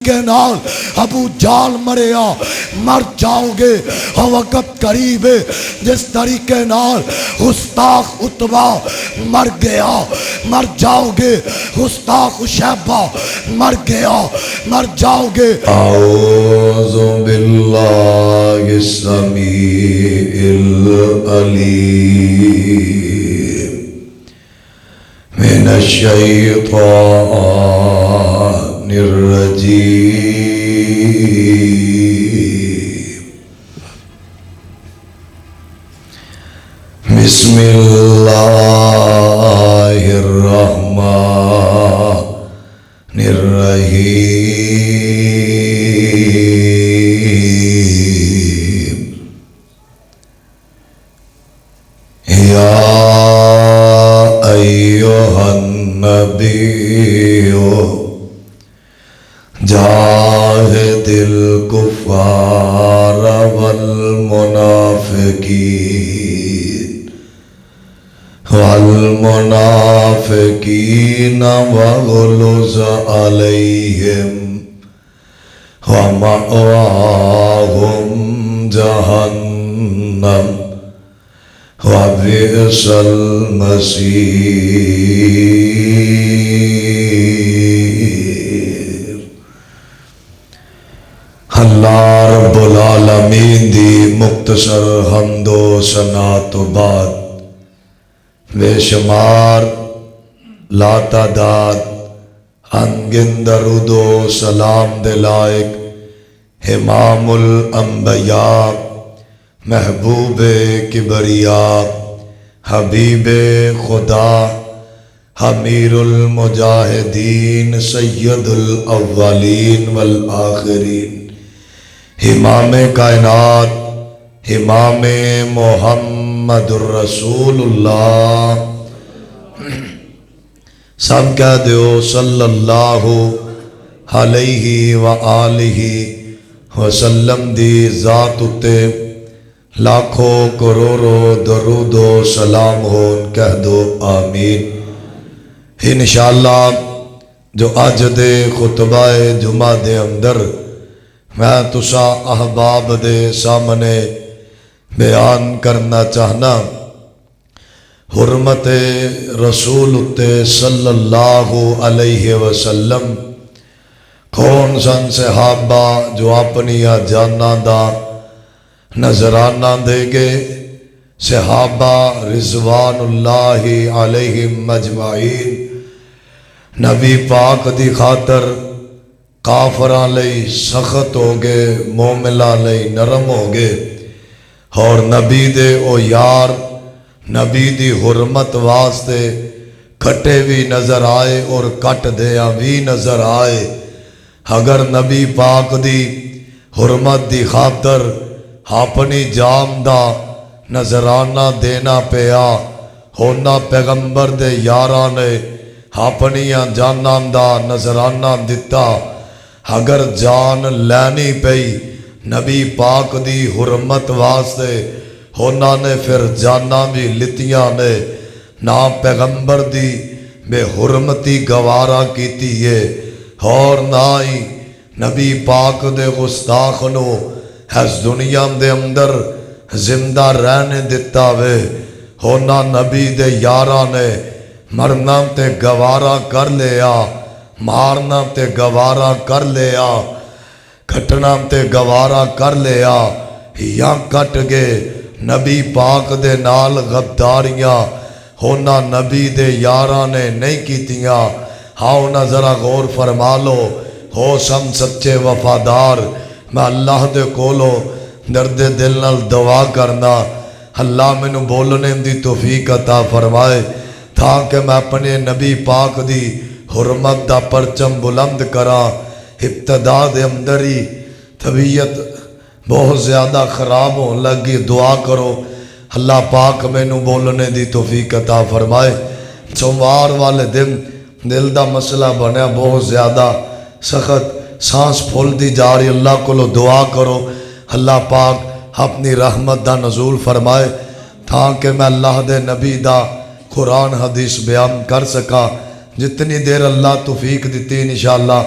طریقے نال ابو جال مریا مر جاؤ گے، اور وقت قریب ہے جس طریقے نال گستاخ عتبہ مر گیا مر جاؤ گے، گستاخ شیبہ مر گیا مر جاؤ گے۔ اعوذ باللہ السمیع العلیم من الشیطان الرجیم، بسم اللہ الرحمن الرحیم، یا ایھا النبی جاہد الکفار والمنافقین واغلظ علیہم ومأواہم جہنم وبئس المصیر۔ اللہ رب العالمین دی مختصر حمد و ثنا تو بعد بے شمار لا تعداد انگن درود و سلام دے لائق امام الانبیاء محبوب کبریاء حبیب خدا امیر المجاہدین سید الاولین والآخرین امام کائنات امام محمد الرسول اللہ، سب کہہ دیو صلی اللہ علیہ وآلہ وسلم دی ذات اتے لاکھوں کروڑوں درود و سلام ہون، کہہ دو آمین۔ انشاءاللہ جو اج دے خطبہ جمعہ دے اندر میں تسا احباب دے سامنے بیان کرنا چاہنا، حرمت رسول صلی اللہ علیہ وسلم کون سن صحابہ جو اپنی جاناں دا نذرانہ دے گے، صحابہ رضوان اللہ علیہم مجمعین نبی پاک دی خاطر کافراں لئی سخت ہو گئے، مومناں لئی نرم ہو گئے، اور نبی دے او یار نبی دی حرمت واسطے کھٹے بھی نظر آئے اور کٹ دیا بھی نظر آئے۔ اگر نبی پاک دی حرمت دی خاطر اپنی جان دا نظرانہ دینا پیا، ہونا پیغمبر دے یاراں نے اپنی جاناں دا نظرانہ دتا، اگر جان لینی پئی نبی پاک دی حرمت واسطے ہونا نے پھر جانا بھی لتیاں نے، نہ پیغمبر دی بے حرمتی گوارا کیتی ہے، اور نہ ہی نبی پاک دے گستاخ نو اس دنیا دے اندر زندہ رہنے دیتا وے، ہونا نبی دے یاراں نے مرنا تے گوارا کر لیا، مارنا تے گوارا کر لیا، کٹنا تے گوارا کر لیا، یا کٹ گئے نبی پاک دے نال غداریاں ہونا نبی دے یاراں نے نہیں کیتیاں۔ ہاؤ نہ ذرا غور فرما لو، ہو سم سچے وفادار، میں اللہ دے کولو درد دل نال دعا کرنا اللہ مینوں بولنے دی توفیق عطا فرمائے، تاکہ میں اپنے نبی پاک دی حرمت دا پرچم بلند کرا۔ ابتدا دے اندر ہی طبیعت بہت زیادہ خراب ہون لگی، دعا کرو اللہ پاک مینوں بولنے دی توفیق عطا فرمائے۔ سوموار والے دن دل دا مسئلہ بنیا بہت زیادہ سخت، سانس پھول دی جا رہی، اللہ کو دعا کرو اللہ پاک اپنی رحمت دا نزول فرمائے، تاکہ میں اللہ دے نبی دا قرآن حدیث بیان کر سکا۔ جتنی دیر اللہ توفیق دیتی انشاءاللہ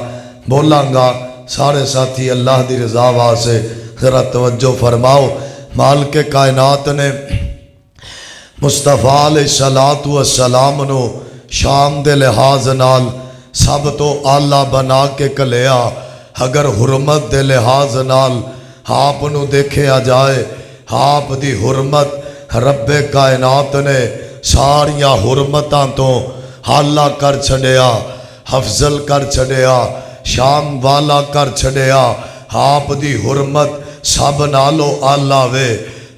بولاں گا، سارے ساتھی اللہ دی رضا واسطے ذرا توجہ فرماؤ۔ مالک کائنات نے مصطفیٰ علیہ الصلوۃ والسلام نو شان دے لحاظ نال سب تو آلہ بنا کے کلیا۔ اگر حرمت دے لحاظ نال آپ نو دیکھیا جائے، آپ دی حرمت رب کائنات نے ساریاں حرمتاں تو آلہ کر چھڑیا، افضل کر چھڑیا، شان والا کر چھڑیا۔ آپ دی حرمت سب نالو آلہ وے۔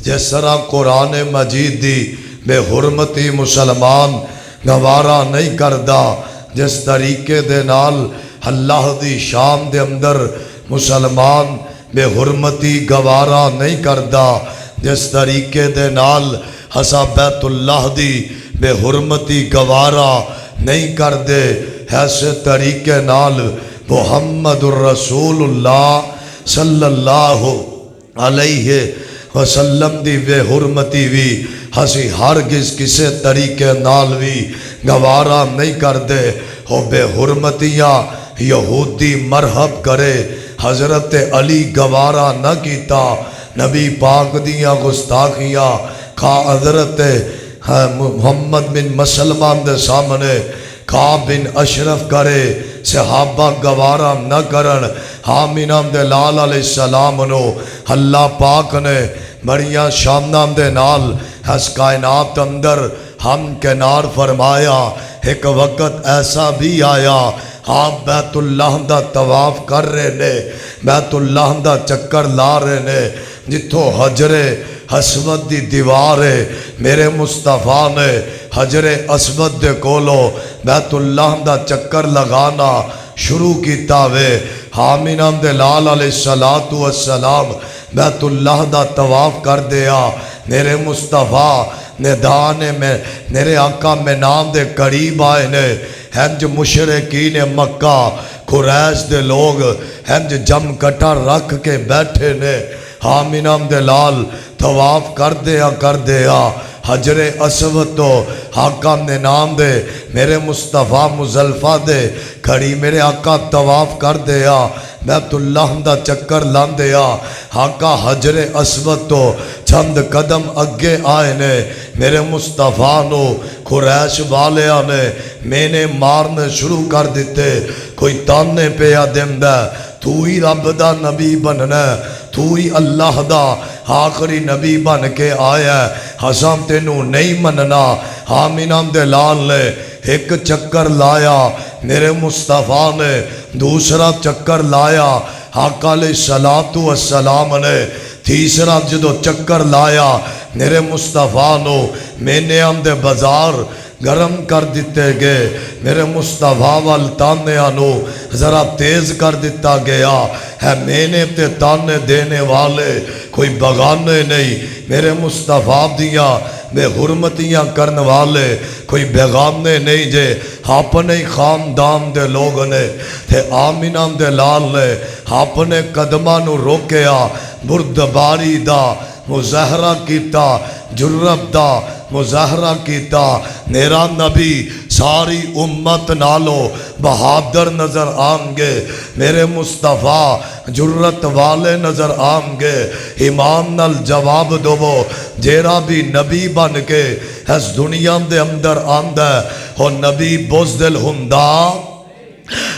جس طرح قرآن مجید دی بے حرمتی مسلمان گوارا نہیں کردا، جس طریقے دے نال اللہ دی شان دے اندر مسلمان بے حرمتی گوارا نہیں کردا، جس طریقے دے نال ہسا بیت اللہ دی بے حرمتی گوارا نہیں کردے، ایسے طریقے نال محمد الرسول اللہ صلی اللہ علیہ وسلم دی بے حرمتی بھی ہسی ہرگز کسے طریقے نال بھی گوارا نہیں کردے۔ ہو بے حرمتیاں یہودی مرحب کرے، حضرت علی گوارا نہ کیتا، نبی پاک دیاں گستاخیاں کھا حضرت محمد بن مسلمہ دے سامنے کعب بن اشرف کرے، صحابہ گوارا نہ کرن۔ آمینہ دے لال علیہ السلام نو اللہ پاک نے بڑیاں شاناں دے نال اس کائنات اندر ہم کنار فرمایا۔ ایک وقت ایسا بھی آیا، آپ بیت اللہ دا طواف کر رہے نے، بیت اللہ دا چکر لا رہے نے، جتھوں حجر اسود دی دیوار ہے، میرے مصطفیٰ نے حجر اسود دے کولو بیت اللہ دا چکر لگانا شروع کیتا وے۔ آمینہ دے لال علیہ الصلوۃ والسلام بیت اللہ دا طواف کر دیا، میرے مصطفیٰ ندانے میں میرے آقا میں نام دے قریب آئے نے، ہنج مشرکین مکہ قریش دے لوگ ہنج جم کٹا رکھ کے بیٹھے نے۔ آمینہ دے لال طواف کر دیا حجر اسود تو آقا نے نام دے میرے مصطفیٰ مزدلفہ دے کھڑی میرے آقا طواف کر دیا، بیت اللہ دا چکر لان دیا۔ آقا حجر اسود تو چند قدم اگے آئے نے، میرے مصطفیٰ نو قریش والیاں نے میں نے مارنے شروع کر دیتے۔ کوئی تانے پیا دیندہ، تو ہی رب دا نبی بننا، تو ہی اللہ دا آخری نبی بن کے آیا ہے، حسام تینوں نہیں مننا۔ آمینہ دے لال نے ایک چکر لایا، میرے مصطفیٰ نے دوسرا چکر لایا، آقا علیہ الصلوۃ والسلام نے تیسرا جدو چکر لایا، میرے مصطفیٰ نو میں نے دے بازار گرم کر دیتے گئے، میرے مصطفیٰ والتانے آنو ذرا تیز کر دیتا گیا ہے۔ میں نے تے تانے دینے والے کوئی بغانے نہیں، میرے مصطفیٰ دیاں بے حرمتیاں کرنے والے کوئی بیگانے نہیں جے، اپنے خاندان دے لوگ نے تے آمینہ دے لال نے اپنے قدمہ نو روکیا، بردباری دا مظاہرہ کیتا، جرب دا مظاہرہ کیتا۔ میرا نبی ساری امت نالو بہادر نظر آن گے، میرے مصطفیٰ جرت والے نظر آن گے۔ ایمان نال جواب دو، جیرا بھی نبی بن کے اس دنیا دے اندر آندہ ہے، وہ نبی بزدل ہندا،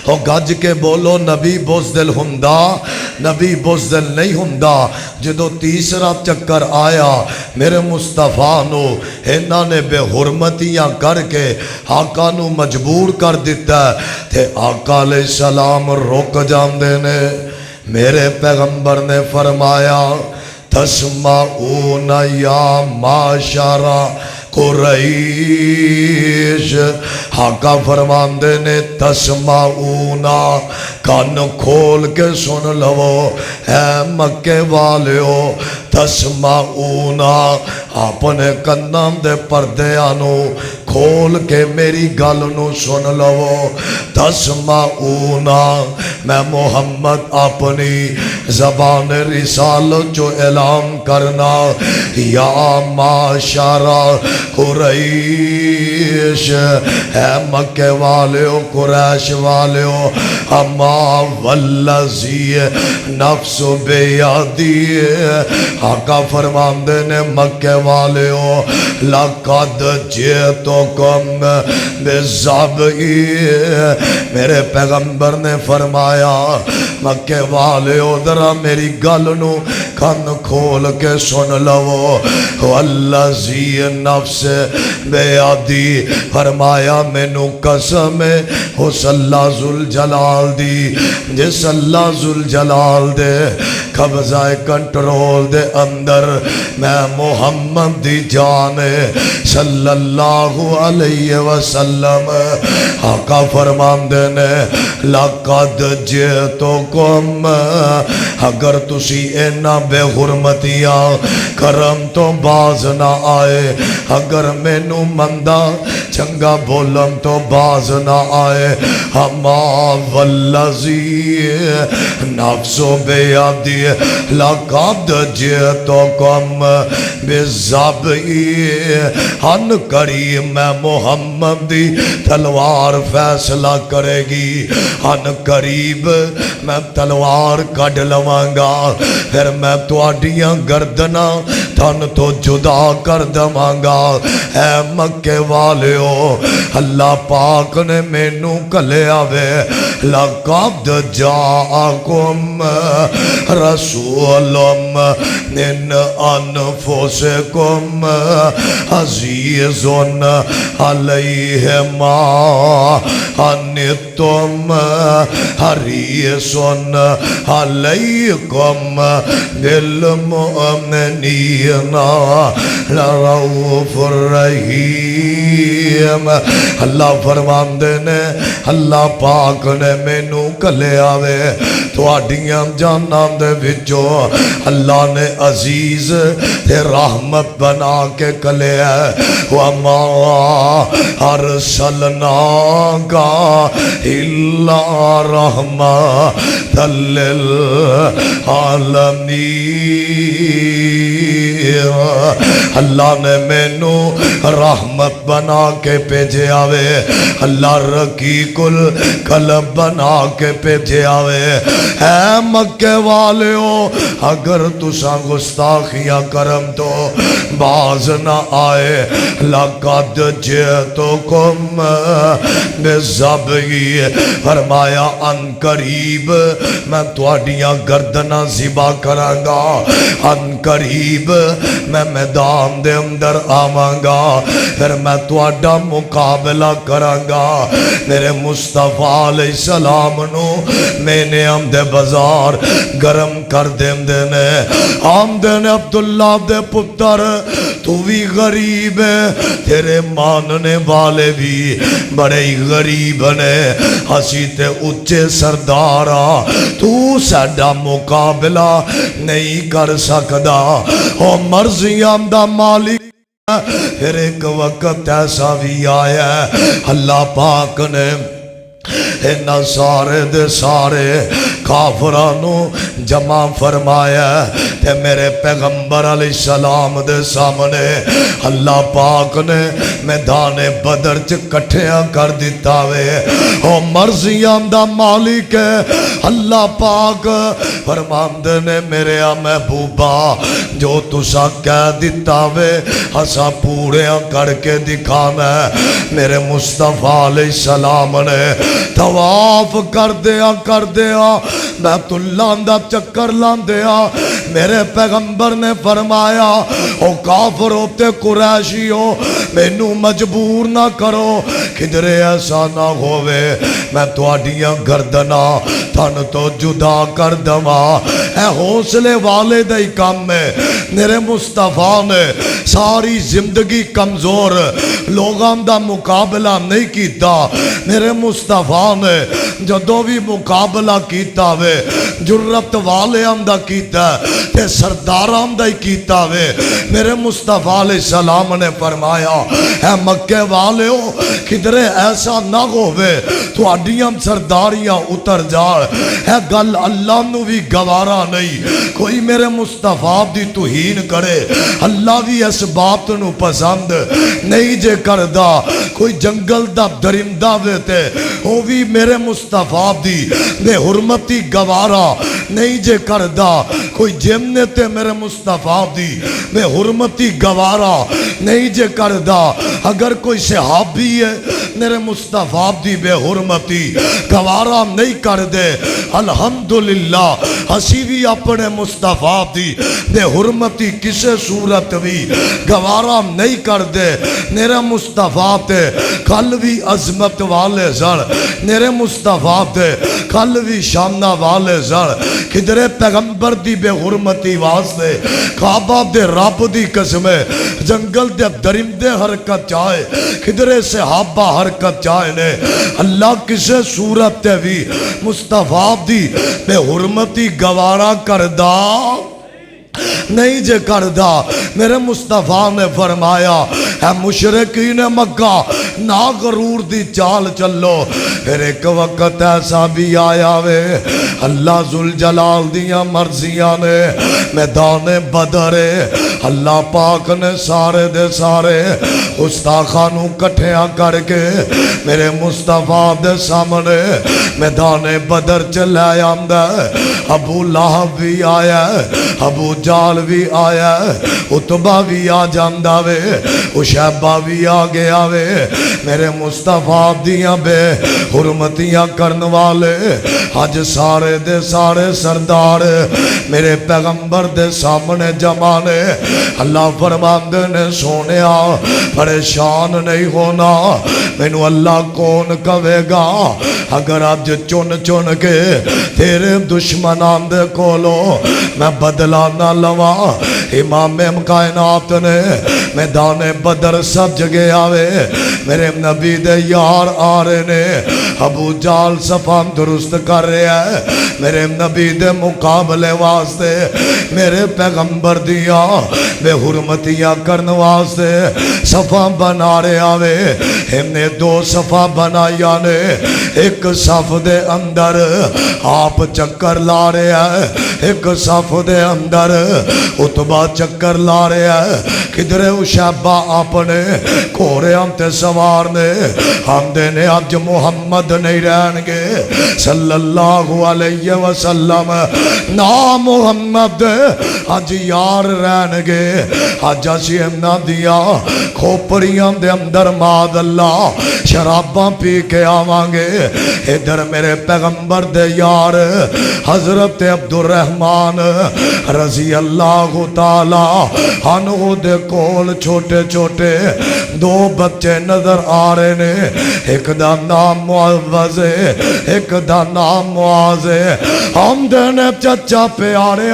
وہ گج کے بولو نبی بزدل ہندا، نبی بزدل نہیں ہندا۔ جدو تیسرا چکر آیا میرے مصطفیٰ نو انہاں نے بے حرمتیاں کر کے آقا نو مجبور کر دیتا ہے، تے آقا علیہ السلام روک جاندے نے۔ میرے پیغمبر نے فرمایا تسمعون یا معشر قریش، آقا فرماندے نے تسمعونا، کان کھول کے سن لو اے مکے والیو، تسمعونا، اپنے کنام دے پردے آنو کھول کے میری گل نو سن لو تسمعونا میں محمد اپنی زبان رسالت جو اعلان کرنا یا معاشر قریش اے مکے والےو قریش والےو اما والذی نفس بیادی آقا فرماندے نے مکے والےو لقد جئتکم بالذبح میرے پیغمبر نے فرمایا مکے والےو ذرا میری گل نو کن کھول کے سن لو والذی نفس بیادی فرمایا مینوں قسم ہے اس اللہ ذوالجلال دی جس اللہ ذوالجلال دے قبضہ کنٹرول دے اندر میں محمد دی جان صلی اللہ علیہ وسلم آقا فرماندے نے لقد جئتکم اگر تسی اینا بے حرمتیاں کرم تو باز نہ آئے اگر مینوں مندہ چنگا بولم تو باز نہ آئے اما والذی نفس بیادی لقد جئتکم بالذبح ان قریب میں محمد دی تلوار فیصلہ کرے گی ان قریب میں تلوار کڈ لواں گا پھر میں تواڈیاں گردناں تن تو جدا کر دواں گا اے مکے والےو اللہ پاک نے مینوں کلیا وے لقد جاءکم رسول من انفسکم عزیز علیہ ما عنتم حریص علیکم بالمؤمنین رؤوف الرحیم اللہ فرماندے نے اللہ پاک نے مینوں کلیا وے تواڈیاں جاناں دے وچوں اللہ نے عزیز تے رحمت بنا کے کلیا وما ارسلناک الا رحمۃ للعالمین اللہ نے مینوں رحمت بنا کے بھیجے آوے اللہ رقیق القلب بنا کے بھیجے آوے اے مکے والےو اگر تساں گستاخیاں کرم تو باز نہ آئے لقد جئتکم بالذبح فرمایا ان قریب میں تواڈیاں گردناں ذبح کراں گا ان قریب میں میدان دے اندر آواں گا پھر میں تواڈا مقابلہ کراں گا میرے مصطفیٰ علیہ السلام نو میں نے آمدے بازار گرم کر دیندے نے آمدے نے عبداللہ دے پتر تو بھی غریب ہے تیرے ماننے والے بھی بڑے ہی غریب نے ہسی تے اچھے سردارا تو ساڈا مقابلہ نہیں کر سکدا او مرضی آمدہ مالک پھر ایک وقت ایسا بھی آیا ہے اللہ پاک نے انہاں سارے دے سارے کافرانو جمع فرمایا تے میرے پیغمبر علیہ السلام دے سامنے اللہ پاک نے میدان بدر چ کٹھیاں کر دیتا وے او مرضیاں دا مالک ہے اللہ پاک فرماندے نے میرے محبوبہ جو تسا کہہ دیتا وے اسا پوریاں کر کے دکھانا ہے میرے مصطفیٰ علیہ السلام نے طواف کر دیا بیت اللہ دا چکر لان دیا میرے پیغمبر نے فرمایا او کافر ہوتے قریشی ہو مینوں مجبور نہ کرو کدھرے ایسا نہ ہوئے میں تواڈیاں گردنا تن تو جدا کر دما اے حوصلے والے دے کام میں میرے مصطفیٰ نے ساری زندگی کمزور لوگاں دا مقابلہ نہیں کیتا میرے مصطفیٰ نے جدوں بھی مقابلہ کیتا وے جرت والے دا کیتا تے سرداراں دا ہی کیتا وے۔ میرے مصطفیٰ علیہ السلام نے فرمایا اے مکے والیو کدھرے ایسا نہ ہووے تو اڈیاں سرداریاں اتر جائے، اے گل اللہ نو بھی گوارا نہیں، کوئی میرے مصطفیٰ دی توہین کرے اللہ بھی اس بات نو پسند نہیں جے کردہ، کوئی جنگل دا درندہ وے تے وہ بھی میرے مصطفیٰ دی بے حرمتی گوارا نہیں جے کردہ، کوئی جمنے تے میرے مصطفیٰ دی بے حرمتی گوارا نہیں جے کردہ، اگر کوئی صحابی ہے میرے مصطفیٰ دی بے حرمتی گوارا نہیں کر دے، الحمدللہ اسی بھی اپنے مصطفیٰ دی بے حرمتی کسے صورت بھی گوارا نہیں کر دے۔ میرے مصطفیٰ تے کل بھی عظمت والے زر، میرے مصطفیٰ تے کل بھی شانہ والے زر، کدھرے پیغمبر دی بے حرمتی واسطے کعبہ دے رب دی قسمے جنگل دے درندے حرکت چاہے، کدھرے صحابہ حرکت چاہے نے، اللہ کسے صورت تے بھی مصطفیٰ دی بے حرمتی گوارا کردہ نہیں جے کردہ۔ میرے مصطفیٰ نے فرمایا اے مشرکین مکہ نا غرور دی چال چلو، پھر ایک وقت ایسا بھی آیا وے اللہ ذوالجلال دیاں مرضیاں نے میدان بدر اللہ پاک نے سارے دے سارے گستاخانوں کٹھیاں کر کے میرے مصطفیٰ دے سامنے میدان بدر چلے آمدہ، ابو لہب بھی آیا ہے، ابو جال بھی آیا ہے، عتبہ بھی آ جاندہ وے، شیبہ بھی آ گیا وے، میرے مصطفیٰ دیاں بے حرمتیاں کرن والے آج سارے دے سارے سردار میرے پیغمبر دے سامنے جمانے۔ اللہ فرماندے نے سونیا پریشان نہیں ہونا، مینو اللہ کون کہے گا اگر آج چن چن کے تیرے دشمنان دے کولو میں بدلہ نہ لوا۔ امام کائنات نے میدان بدر سب جگہ آوے، میرے نبی دے یار آ رہے نے، ابو جال صفان درست کر رہے ہیں، میرے نبی دے مقابلے واسطے میرے پیغمبر دیا بے حرمتیاں کرن واسطے صفان بنا رہے آوے۔ ہم نے دو صفان بنایا نے، ایک صف دے اندر آپ چکر لا رہے ہیں، ایک صف دے اندر عتبہ چکر لا رہے ہیں، کدھرے شیبہ اپنے کھوڑیاں تے سوار نے، ہم دینے آج محمد نہیں رہن گے صلی اللہ علیہ وسلم، نا محمد آج یار رہن گے، آج اسیم نہ دیا کھوپڑیاں دے اندر ماد اللہ شراباں پی کے آوانگے۔ ادھر میرے پیغمبر دے یار حضرت عبدالرحمن رضی اللہ تعالی عنہ دے کول چھوٹے چھوٹے دو بچے نظر آ رہے نے، ایک دا نام معوذ ہے، ایک دا نام معاذ ہے۔ ہم دینے چچا پیارے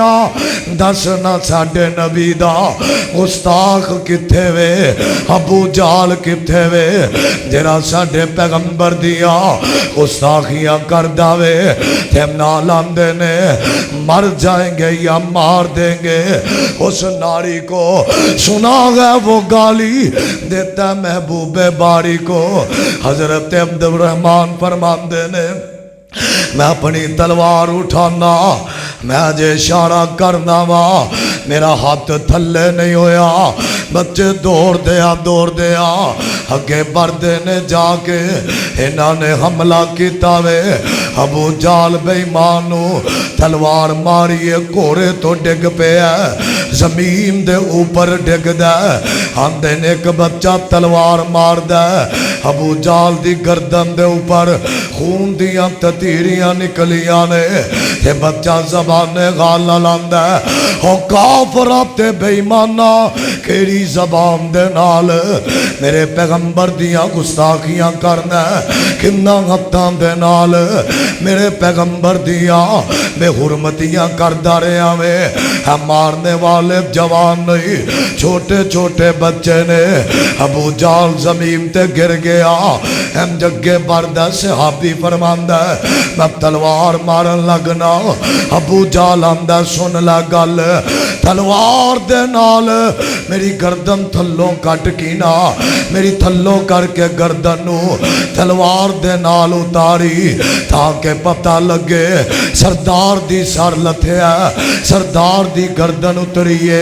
دس نہ ساڑھے نبی دا گستاخ کتھے وے، ابو جال کتھے وے جرا ساڑھے پیغمبر دیا گستاخیاں کردہ وے، تیم نالان دینے مر جائیں گے یا مار دیں گے۔ اس ناری کو سنا گئے وہ گالی دیتا محبوب باری کو، حضرت عبدالرحمن فرماندے نے میں اپنی تلوار اٹھانا، میں جے اشارہ کرنا وا، میرا ہاتھ تھلے نہیں ہویا، بچے دوڑ دیا اگے بردے نے جا کے انہاں نے حملہ کیتا وے، ابو جال بے ایمانو تلوار ماریے گھوڑے تو ڈگ پہ ہے، زمین دے اوپر ڈگ دے، آندے نے ایک بچہ تلوار مار دے، ابو جال دی گردن دے اوپر خون دیاں تیریاں نکلیاں نے، یہ بچہ زبان غالہ لاندہ ہے، او کافرات بے ایمانہ کیری زبان دے نال میرے پیغمبر دیاں گستاخیاں کرنا ہے، کنہ غبتان دے نال میرے پیغمبر دیاں بے حرمتیاں کردہ رہے ہمیں، ہم مارنے والے طالب جوان نہیں، چھوٹے چھوٹے بچے نے. ابو جال زمین تے گر گیا. ہم جگے بردہ صحابی فرماندہ میں تلوار مارن لگنا. ابو جال آندہ سن لا گل، تلوار دے نال میری گردن تھلوں کٹ کی نا، میری تھلوں کر کے گردنوں تلوار دے نال اتاری تاکہ پتہ لگے سردار دی سر لتھے ہے، سردار دی گردن اتریے.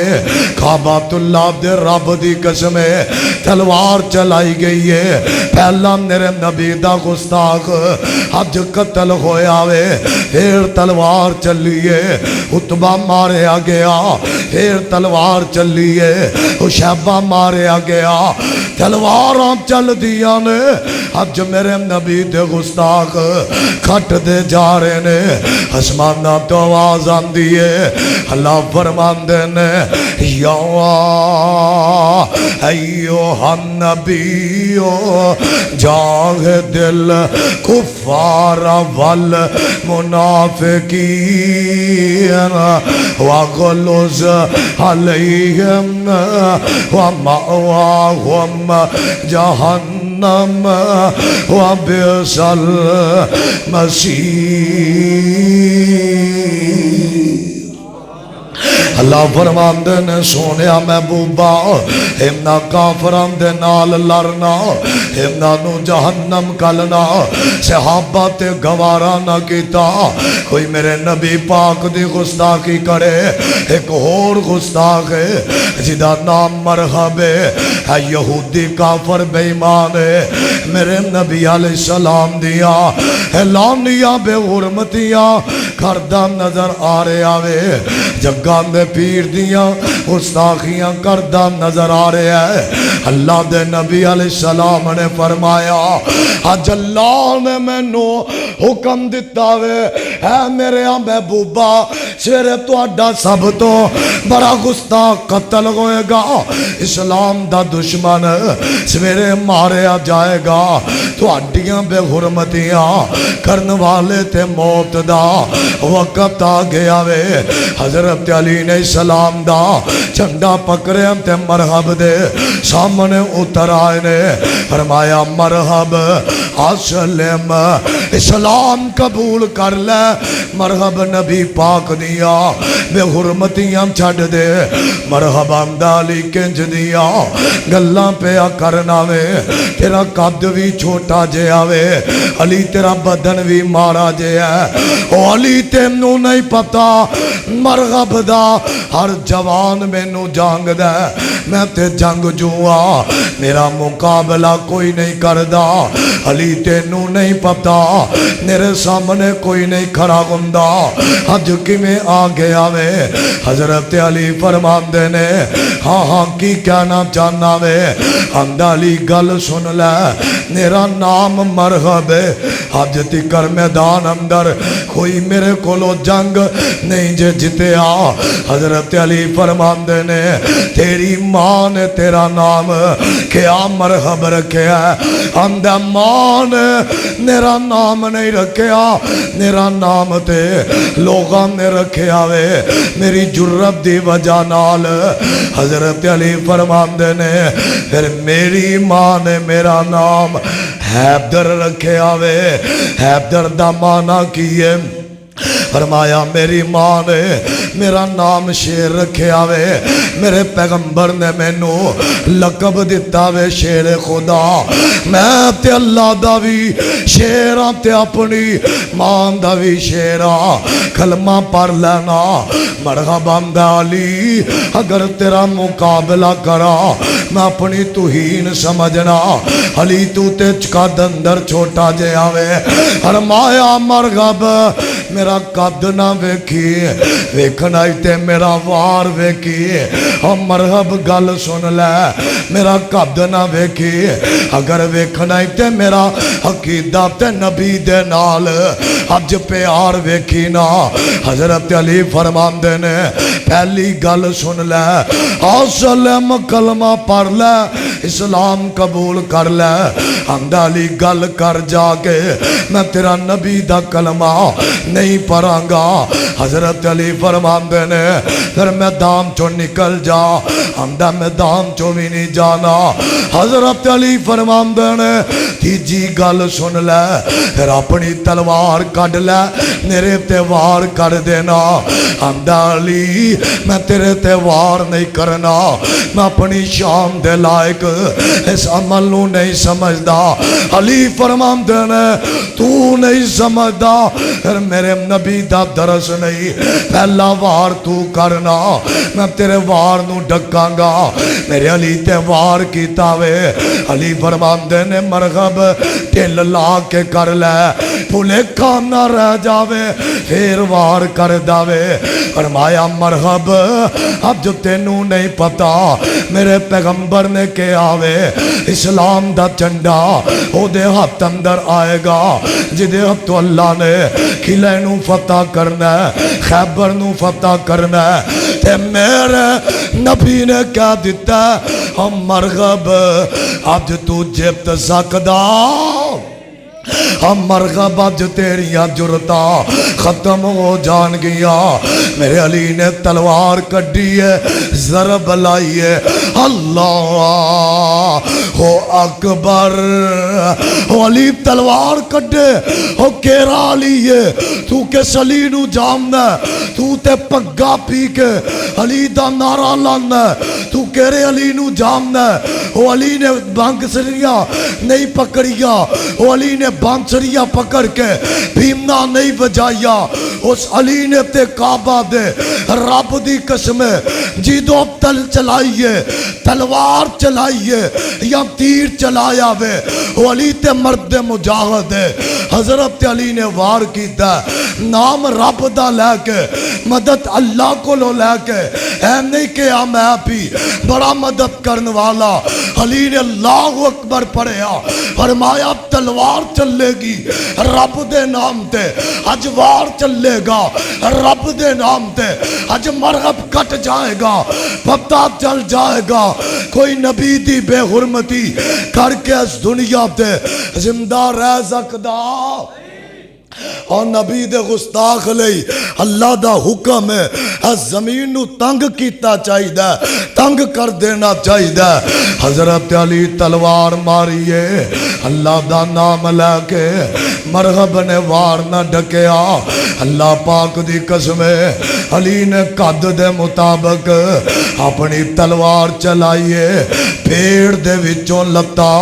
کعبۃ اللہ دے رب دی قسم ہے تلوار چلائی گئی ہے. پہلا میرے نبی دا گستاخ اج قتل ہویا وے، پھر تلوار چلیے عتبہ ماریا گیا، پھر تلوار چلیے شیبہ ماریا گیا. تلواراں چل دیا نے اج میرے نبی دے گستاخ کھٹ دے جا رہے نے. آسماناں تو آواز آندی ہے، اللہ فرماندے نے یا ایھا النبی جاہد الکفار والمنافقین واغلظ علیہم ومأواہم جہنم وبئس المصیر. اللہ فرماندے نے سونیا محبوبا امنا کافران دے نال لڑنا، امنا نو جہنم کلنا صحابہ تے گوارا نہ کیتا. کوئی میرے نبی پاک دی گستاخی کرے، ایک اور گستاخ ہے جدا نام مرحب ہے یہودی کافر بے ایمان ہے. میرے نبی علیہ السلام دیا اعلانیاں بے حرمتیاں کردہ نظر آ رہے آوے، جگان دے پیر دیاں گستاخیاں کردہ نظر آ رہے ہیں. اللہ دے نبی علیہ السلام نے فرمایا آج اللہ نے میں نو حکم دیتا وے اے میرے محبوبہ سویرے تو اڈا سب تو بڑا گستاخ قتل ہوئے گا، اسلام دا دشمن سویرے ماریا جائے گا. تو اڈیاں بے حرمتیاں کرن والے تے موت دا وقت آ گیا وے. حضرت علی نے اسلام دا جھنڈا پکڑے ہم تے مرحب دے سامنے اتر آئے نے فرمایا مرحب اسلم، اسلام قبول کر لے. مرحب نبی پاک دیا بے حرمتیاں چھڑ دے. مرحب علی کنج دیا گلاں پیا کرنا وے، تیرا قد بھی چھوٹا جے آوے، علی تیرا بدن بھی مارا جے ہے. او علی تینوں نہیں پتا مرغب دا ہر جوان میں نو جانگ دے، میں تے جنگ جوا میرا مقابلہ کوئی نہیں کردہ. علی تینوں نہیں پتا میرے سامنے کوئی نہیں کھڑا گندہ. حج کی میں آگے آوے حضرت علی فرماندے نے ہاں ہاں کی کہنا چاہنا وے. اندہ علی گل سن لے میرا نام مرحب ہے، حج تکر میدان اندر کوئی میرے کولو جنگ نہیں جے جتے آ. حضرت علی فرماندے نے تیری ماں نے تیرا نام کیا مرحب رکھیا ہے؟ اندہ ماں نے میرا نام نہیں رکھیا، میرا نام تے لوگاں نے رکھیا وے میری جرت دی وجہ نال. حضرت علی فرماندے نے پھر میری ماں نے میرا نام حیدر رکھیا وے. حیدر دا معنی کیے فرمایا میری ماں نے میرا نام شیر رکھیا وے، میرے پیغمبر نے میں نو لقب دیتا وے شیر خدا. میں تے اللہ دا بھی شیرہ تے اپنی ماں دا بھی شیرہ کلمہ پڑھ لینا. مرحبا علی اگر تیرا مقابلہ کرا میں اپنی توہین سمجھنا. علی تو تے چکا دندر چھوٹا جے آوے. فرمایا مرغب میرا قد نہ ویکھی، ویکھنا ہی تے میرا وار ویکھی. اور مرحب گل سن لے میرا قد نہ ویکھی، اگر ویکھنا ہی تے میرا عقیدہ تے نبی دے نال اج پیار ویکھی نا. حضرت علی فرماندے نے پہلی گل سن لے اسلم کلمہ پڑھ لے اسلام قبول کر لے. اندہ علی گل کر جا کے میں تیرا نبی دا کلمہ نہیں پڑھاں گا. حضرت علی فرماندے نے پھر میدان چو نکل جا، آندا میدان چو بھی نہیں جانا۔ حضرت علی فرماندے نے تیجی گل سن لے، پھر اپنی تلوار کڈ لے، میرے تے وار کر دینا۔ آندا علی میں تیرے تے وار نہیں کرنا، میں اپنی شان دے لائق اس عمل نو نہیں سمجھدا۔ علی فرماندے نے تو نہیں سمجھدا، پھر میرے نبی دا درس نہیں، پہلا وار تو کرنا، میں تیرے وار نو ڈکاں گا۔ میرے علی تے وار کیتا وے، علی فرماندے نے مرغب ٹل لا کے کر لے، پھولے کام نہ رہ جاوے، پھر وار کر داوے۔ فرمایا مرغب اب جو تینوں نہیں پتا میرے پیغمبر نے کہ آوے اسلام دا چنڈا او دے ہاتھ اندر آئے گا، جدے ہاتھ تو اللہ نے قلعے نو فتح کرنا ہے، خیبر نو فتح کرنا ہے، تے میرے نبی نے کیا دیتا ہے ہم مرغب اب تو جبت سکدا، ہم مرغب اج تیریاں جرتا ختم ہو جان گیا۔ میرے علی نے تلوار کڈی ہے، ضرب لائی ہے، اللہ ہو اکبر۔ ہو علی تلوار کڈے، ہو کیرا علی ہے، تو کس علی نو جامنا ہے، تو تے پگا پی کے علی دا نعرہ لانا ہے، تو کیرے علی نو جامنا ہے۔ ہو علی نے بانگ سریا نہیں پکڑیا، ہو علی نے بانسریہ پکڑ کے بھیمنا نہیں بجایا، اس علی نے تے کعبہ دے رب دی قسم جیدو تل چلائیے، تلوار چلائیے یا تیر چلایا وے، وہ علی تے مرد مجاہد ہے۔ حضرت علی نے وار کیتا نام رب دا لے کے، مدد اللہ کو لو لے کے، اے نہیں کہ میں بھی بڑا مدد کرنے والا۔ علی نے اللہ اکبر پڑھیا، فرمایا تلوار چلے گی رب دے نام تے، اج وار چلے گا رب دے نام تے، اج مرغب کٹ جائے گا، پتہ چل جائے گا کوئی نبی دی بے حرمتی کر کے اس دنیا تے زندہ رہ سکدا۔ اور نبی دے گستاخ لئی اللہ دا حکم ہے اس زمین نو تنگ کیتا چاہی دا، تنگ کر دینا چاہی دا۔ حضرت علی تلوار ماریے، اللہ دا نام لے کے، مرغب نے وار نہ ڈکیا۔ اللہ پاک دی قسم ہے، علی نے قد دے مطابق اپنی تلوار چلائیے، پیڑ دے وچوں لتا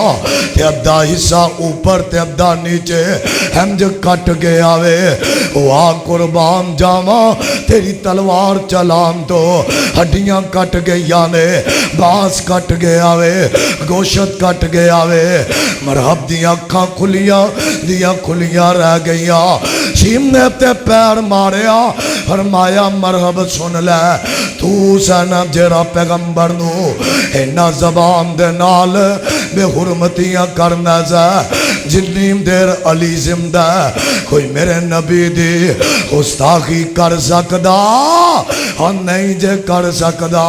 تے ادھا حصہ اوپر تے ادھا نیچے ہمج کٹ گیا وے۔ واہ قربان جاواں تیری تلوار چلان تو ہڈیاں کٹ گیا نے، باس کٹ گیا وے، گوشت کٹ گیا وے، مرحب دیاں اکھاں کھلیاں رہ گیا۔ شیم نے تے پیر ماریا، فرمایا مرحب سن لے، تو سینا جیرا پیغمبر نو اینا زبان دے نال بے حرمتیاں کرنا زا، جتنی دیر علی زندہ کوئی میرے نبی دی گستاخی کر سکدا اور نہیں جے کر سکدا۔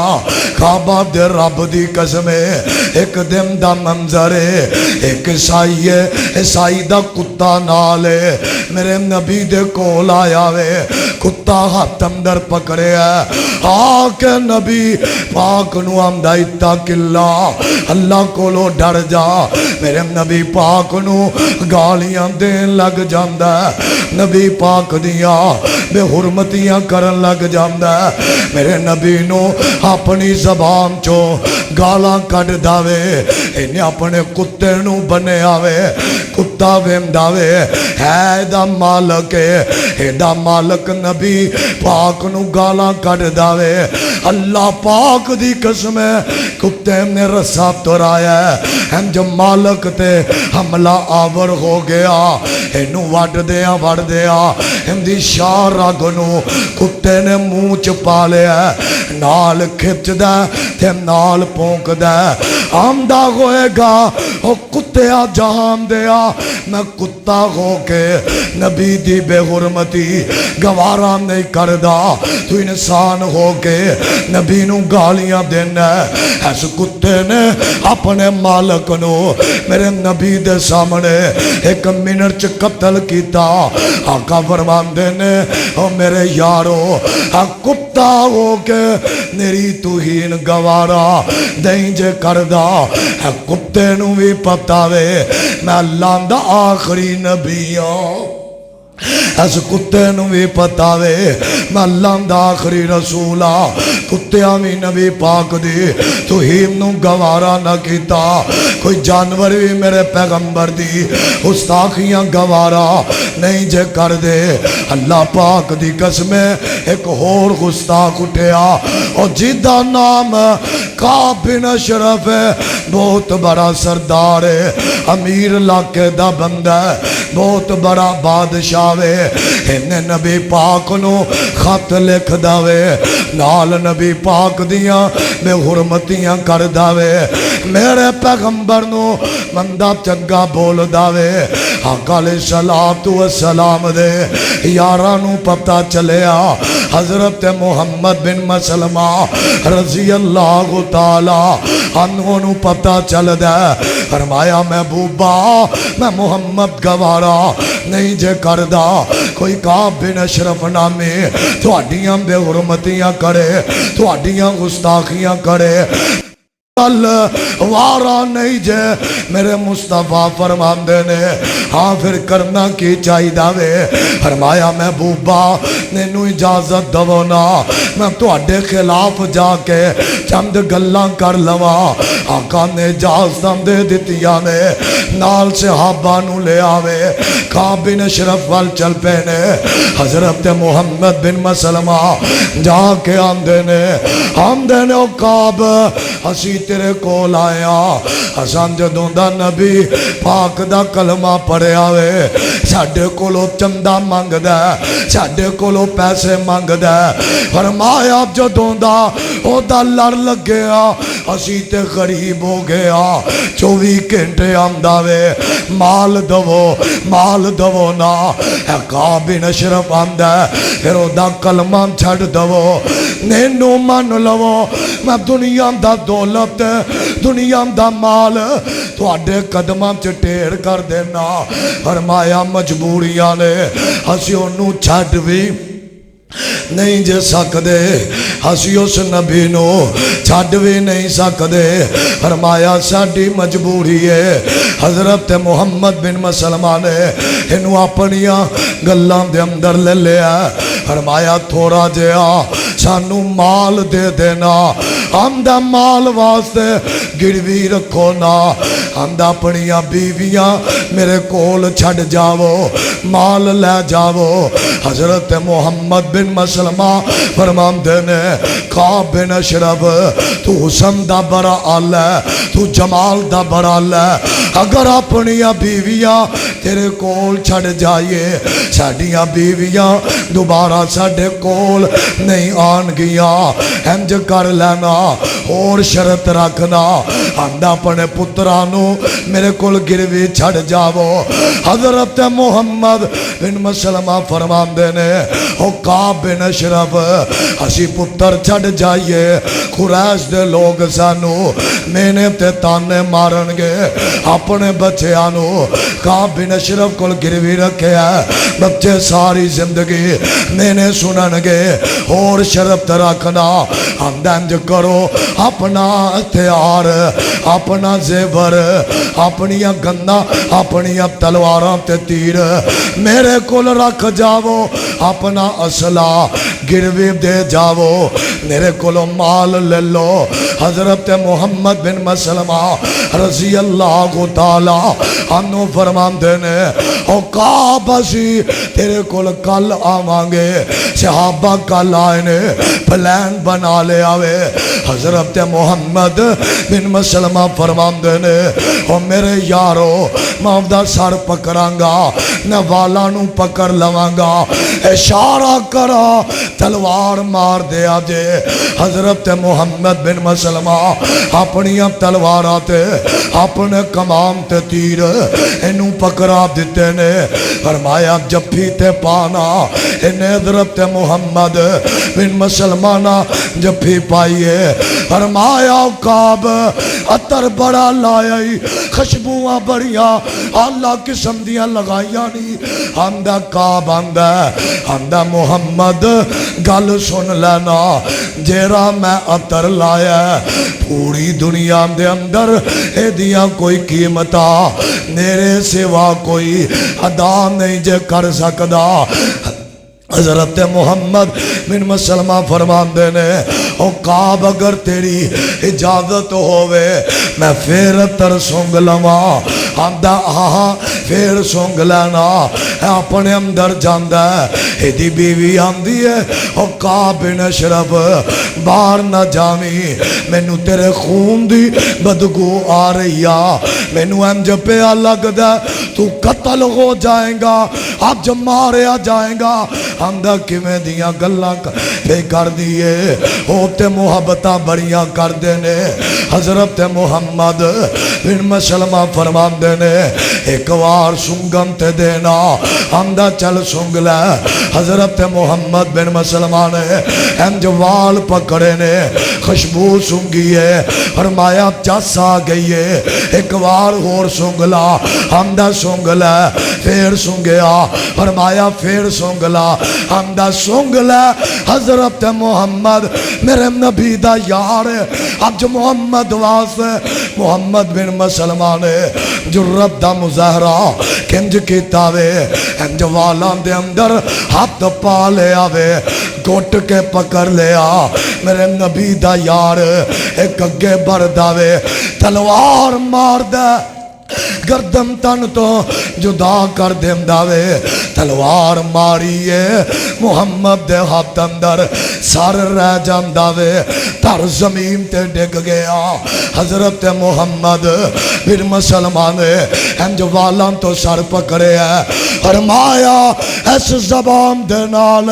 کعبہ دے رب دی قسم ایک دن دا منظر ہے، ایک عیسائی دا کتا نالے میرے نبی دے کول آیا وے، کتا ہاتھ اندر پکڑے ہے، آکے نبی پاک نو آمدہ اتاق اللہ کو لو ڈر جا۔ میرے نبی پاک نو گالیاں دین لگ جاندہ، نبی پاک دیا بے حرمتیاں کرن لگ جاندہ، میرے نبی نو اپنی زبان چو گالاں کٹ داوے، انہیں اپنے کتے نو بنے آوے، کتا ویم داوے، ہے دا مالک ہے، ہے دا مالک نبی پاک نو گالاں کٹ داوے۔ اللہ پاک دی قسم ہے کتے نے رسا تورایا ہے، ہم جو مالک تے حملہ آور ہو گیا، انہوں وڑ دیا ہم دی شاہ رگنو کتے نے منہ چپا لیا، نال کھچ دا تے نال پونک دا، آمدہ ہوئے گا او کتیا جہان دیا میں کتا ہو کے نبی دی بے حرمتی گوارا نہیں کردہ تو انسان ہو کے نبی نو گالیاں دینا ایس کتے نے اپنے مالک نو میرے نبی دے سامنے ایک منٹ چ قتل کیتا آقا فرماندے نے او میرے یارو کتا ہو کے میری توہین گوارا دیں جے کردہ کتے نو بھی پتا وے میں اللہ دا آخری نبی ہوں اس کتے نو بھی پتا وے میں اللہ دا آخری رسولہ کتیاں بھی نبی پاک دی توہین نو گوارا نہ کیتا کوئی جانور بھی میرے پیغمبر دی گستاخیاں گوارا نہیں جے کر دے اللہ پاک دی قسمیں ایک اور گستاخ اٹھیا اور جیدہ نام کعب بن اشرف ہے بہت بڑا سردار ہے امیر علاقے دا بندہ ہے بہت بڑا بادشاہ وے انہیں نبی پاک نو خط لکھ داوے نال نبی پاک دیاں بے حرمتیاں کر داوے میرے پیغمبر نو مندہ چنگا بول داوے آقا علیہ السلام دے یارانو پتہ چلیا حضرت محمد بن مسلمہ رضی اللہ تعالی عنہ نو پتہ چل دے فرمایا محبوبہ میں محمد گوارا نہیں جے کردہ کوئی کعب بن اشرف نامی تھوڑیاں بے حرمتیاں کرے تھوڑیاں گستاخیاں کرے وارا نہیں جے میرے مصطفیٰ فرماندے نے ہاں پھر کرنا کی چاہی داوے فرمایا محبوبہ نینو اجازت دونا میں تو اڈے خلاف جا کے چند گلاں کر لوا آقا نے اجازت دے دیتیا نے نال صحابہ نو لے آوے کعب بن اشرف وال چل پینے حضرت محمد بن مسلمہ جا کے آمدے نے او کعب اسی تیرے کول آیا حسن جدوں دا نبی پاک دا کلمہ پڑھے آوے ساڈے کولو چندہ مانگ دے ساڈے کولو پیسے مانگ دے فرمایا جدوں دا او دا لڑ لگ گیا اسی تے غریب ہو گیا 24 گھنٹے آمداوے مال دو نا کعب بن اشرف آمدہ پھر او دا کلمہ چھڑ دو نینو من لو میں دنیا دا دولت دنیا دا مال تو اڈے قدمہ چٹیر کر دینا فرمایا مجبوریاں نے ہسی انہوں چھٹ بھی نہیں جے سکدے ہسی اس نبی نو چھٹ بھی نہیں سکدے فرمایا ساڈی مجبوری ہے حضرت محمد بن مسلمہ نے انہوں اپنیاں گلاں دے اندر لے لیا فرمایا تھوڑا جیا سانو مال دے دینا آمدہ مال واسطے گروی رکھو نا آمدہ اپنیاں بیویاں میرے کول چھڑ جاؤ مال لے جاؤ حضرت محمد بن مسلمہ فرماندے نے کعب بن اشرف تو حسن دا بڑا آل ہے تو جمال دا بڑا آل ہے اگر اپنیاں بیویاں تیرے کول چھڑ جائیے ساڑیاں بیویاں دوبارہ ساڑے کول نہیں آن گیا انج کر لینا اور شرط رکھنا آندہ اپنے پترانو میرے کول گروی چھڑ جاؤ حضرت محمد بن مسلمہ فرماندے نے او کعب بن اشرف اسی پتر چھڑ جائیے قریش دے لوگ سانو میں نے تے تانے مارن گے اپنے بچے آنو کعب بن اشرف کول گروی رکھے ہے بچے ساری زندگی میں نے سنن گے اور شرط رکھنا ہمدنج کرو اپنا ہتھیار اپنا زیور اپنی گندہ اپنی تلواراں تے تیر میرے کول رکھ جاؤ اپنا اسلحہ گروی دے جاؤ میرے کولو مال لے لو حضرت محمد بن مسلمہ رضی اللہ تعالی عنہ فرماندے نے او کعب اسی تیرے کول کل آوانگے صحابہ کل آئے نے پلان بنا لے آوے حضرت محمد بن مسلمہ فرماندے نے او میرے یارو ماں سر پکڑاں گا نوالا نو پکڑ لواں گا اشارہ کرا تلوار مار دے آجے حضرت محمد بن مسلمہ مسلمہ اپنی تلواراں تے اپنے کمان تے تیر انہوں پکڑا دیتے نے فرمایا جفی تے پانا انہیں حضرت محمد بن مسلمانہ جفی پائیے فرمایا کعب عطر بڑا لائی خوشبوواں بڑیاں اللہ قسم دیاں لگائیاں نہیں آندہ کعب آندہ محمد گل سن لینا جیرا میں عطر لایا پوری دنیا دے اندر اے دیاں کوئی قیمتا میرے سوا کوئی ادا نہیں جے کر سکدا حضرت محمد بن مسلمہ فرمان دینے او کعب اگر تیری اجازت ہوئے میں پھر تر سنگ لما آندہ آہا پھر سنگ لینا اپنے اندر جاندہ ایدی بیوی آندی ہے او کعب بن اشرف باہر نہ جامی مینو تیرے خون دی بدگو آ رہی مینو انج پیا لگ دے تو قتل ہو جائیں گا آپ جب مارے آ جائیں گا آندہ کمیں دیاں گلہ پہ کر دیئے ہوتے محبتہ بڑیاں کر دینے حضرت محمد بن مسلمہ فرمان دینے ایک وار سنگم تے دینا آندہ چل سنگ لے حضرت محمد بن مسلمہ نے انجوال پکڑے نے خوشبو سنگیے فرمایا چس آ گئیے ایک وار اور سنگلا آندہ سنگلے پھر سنگیا فرمایا پھر سنگلا آندہ سنگلے حضرت محمد میرے نبی دا یار اب جو محمد واسے محمد بن مسلمہ نے جرت دا مظاہرہ کنج کی تاوے انجوالان دے اندر ہاتھ پا لے آوے گوٹ کے پکڑ لیا میرے نبی دا یار ایک اگے برداوے تلوار مار دے گردن تن تو جدا کر دیم داوے تلوار ماریے محمد دے ہاتھ اندر سر رہ جام داوے تر زمین تے ڈگ گیا حضرت محمد بن مسلمہ نے انجوالان تو سر پکڑے ہے فرمایا اس زبان دے نال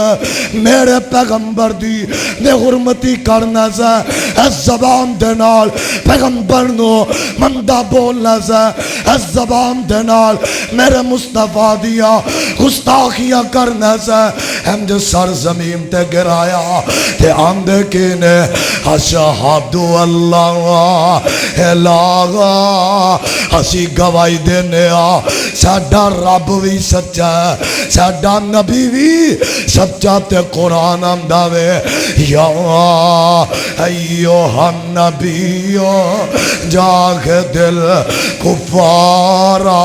میرے پیغمبر دی نے حرمتی کرنا سے اس زبان دے نال پیغمبر نو مندہ بولنا سے اس زبان دے نال میرے مصطفیٰ دیا گستاخیاں کرنے سے ہم جو سر زمین تے گرایا تے آندے کینے اشہدو اللہ الہ اسی گواہی دینے ساڈا رب بھی سچا ہے ساڈا نبی بھی سچا تے قرآن آمداوے یا ایوہ النبیو جاگ دل کفارا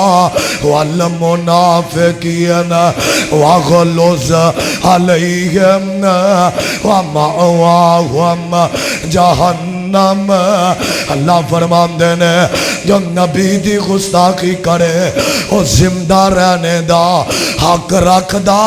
والمنافقین وغلظ علیہم ومأواہم جہنم اللہ فرمان دینے جو نبی دی گستاخی کرے وہ زندہ رہنے دا حق رکھ دا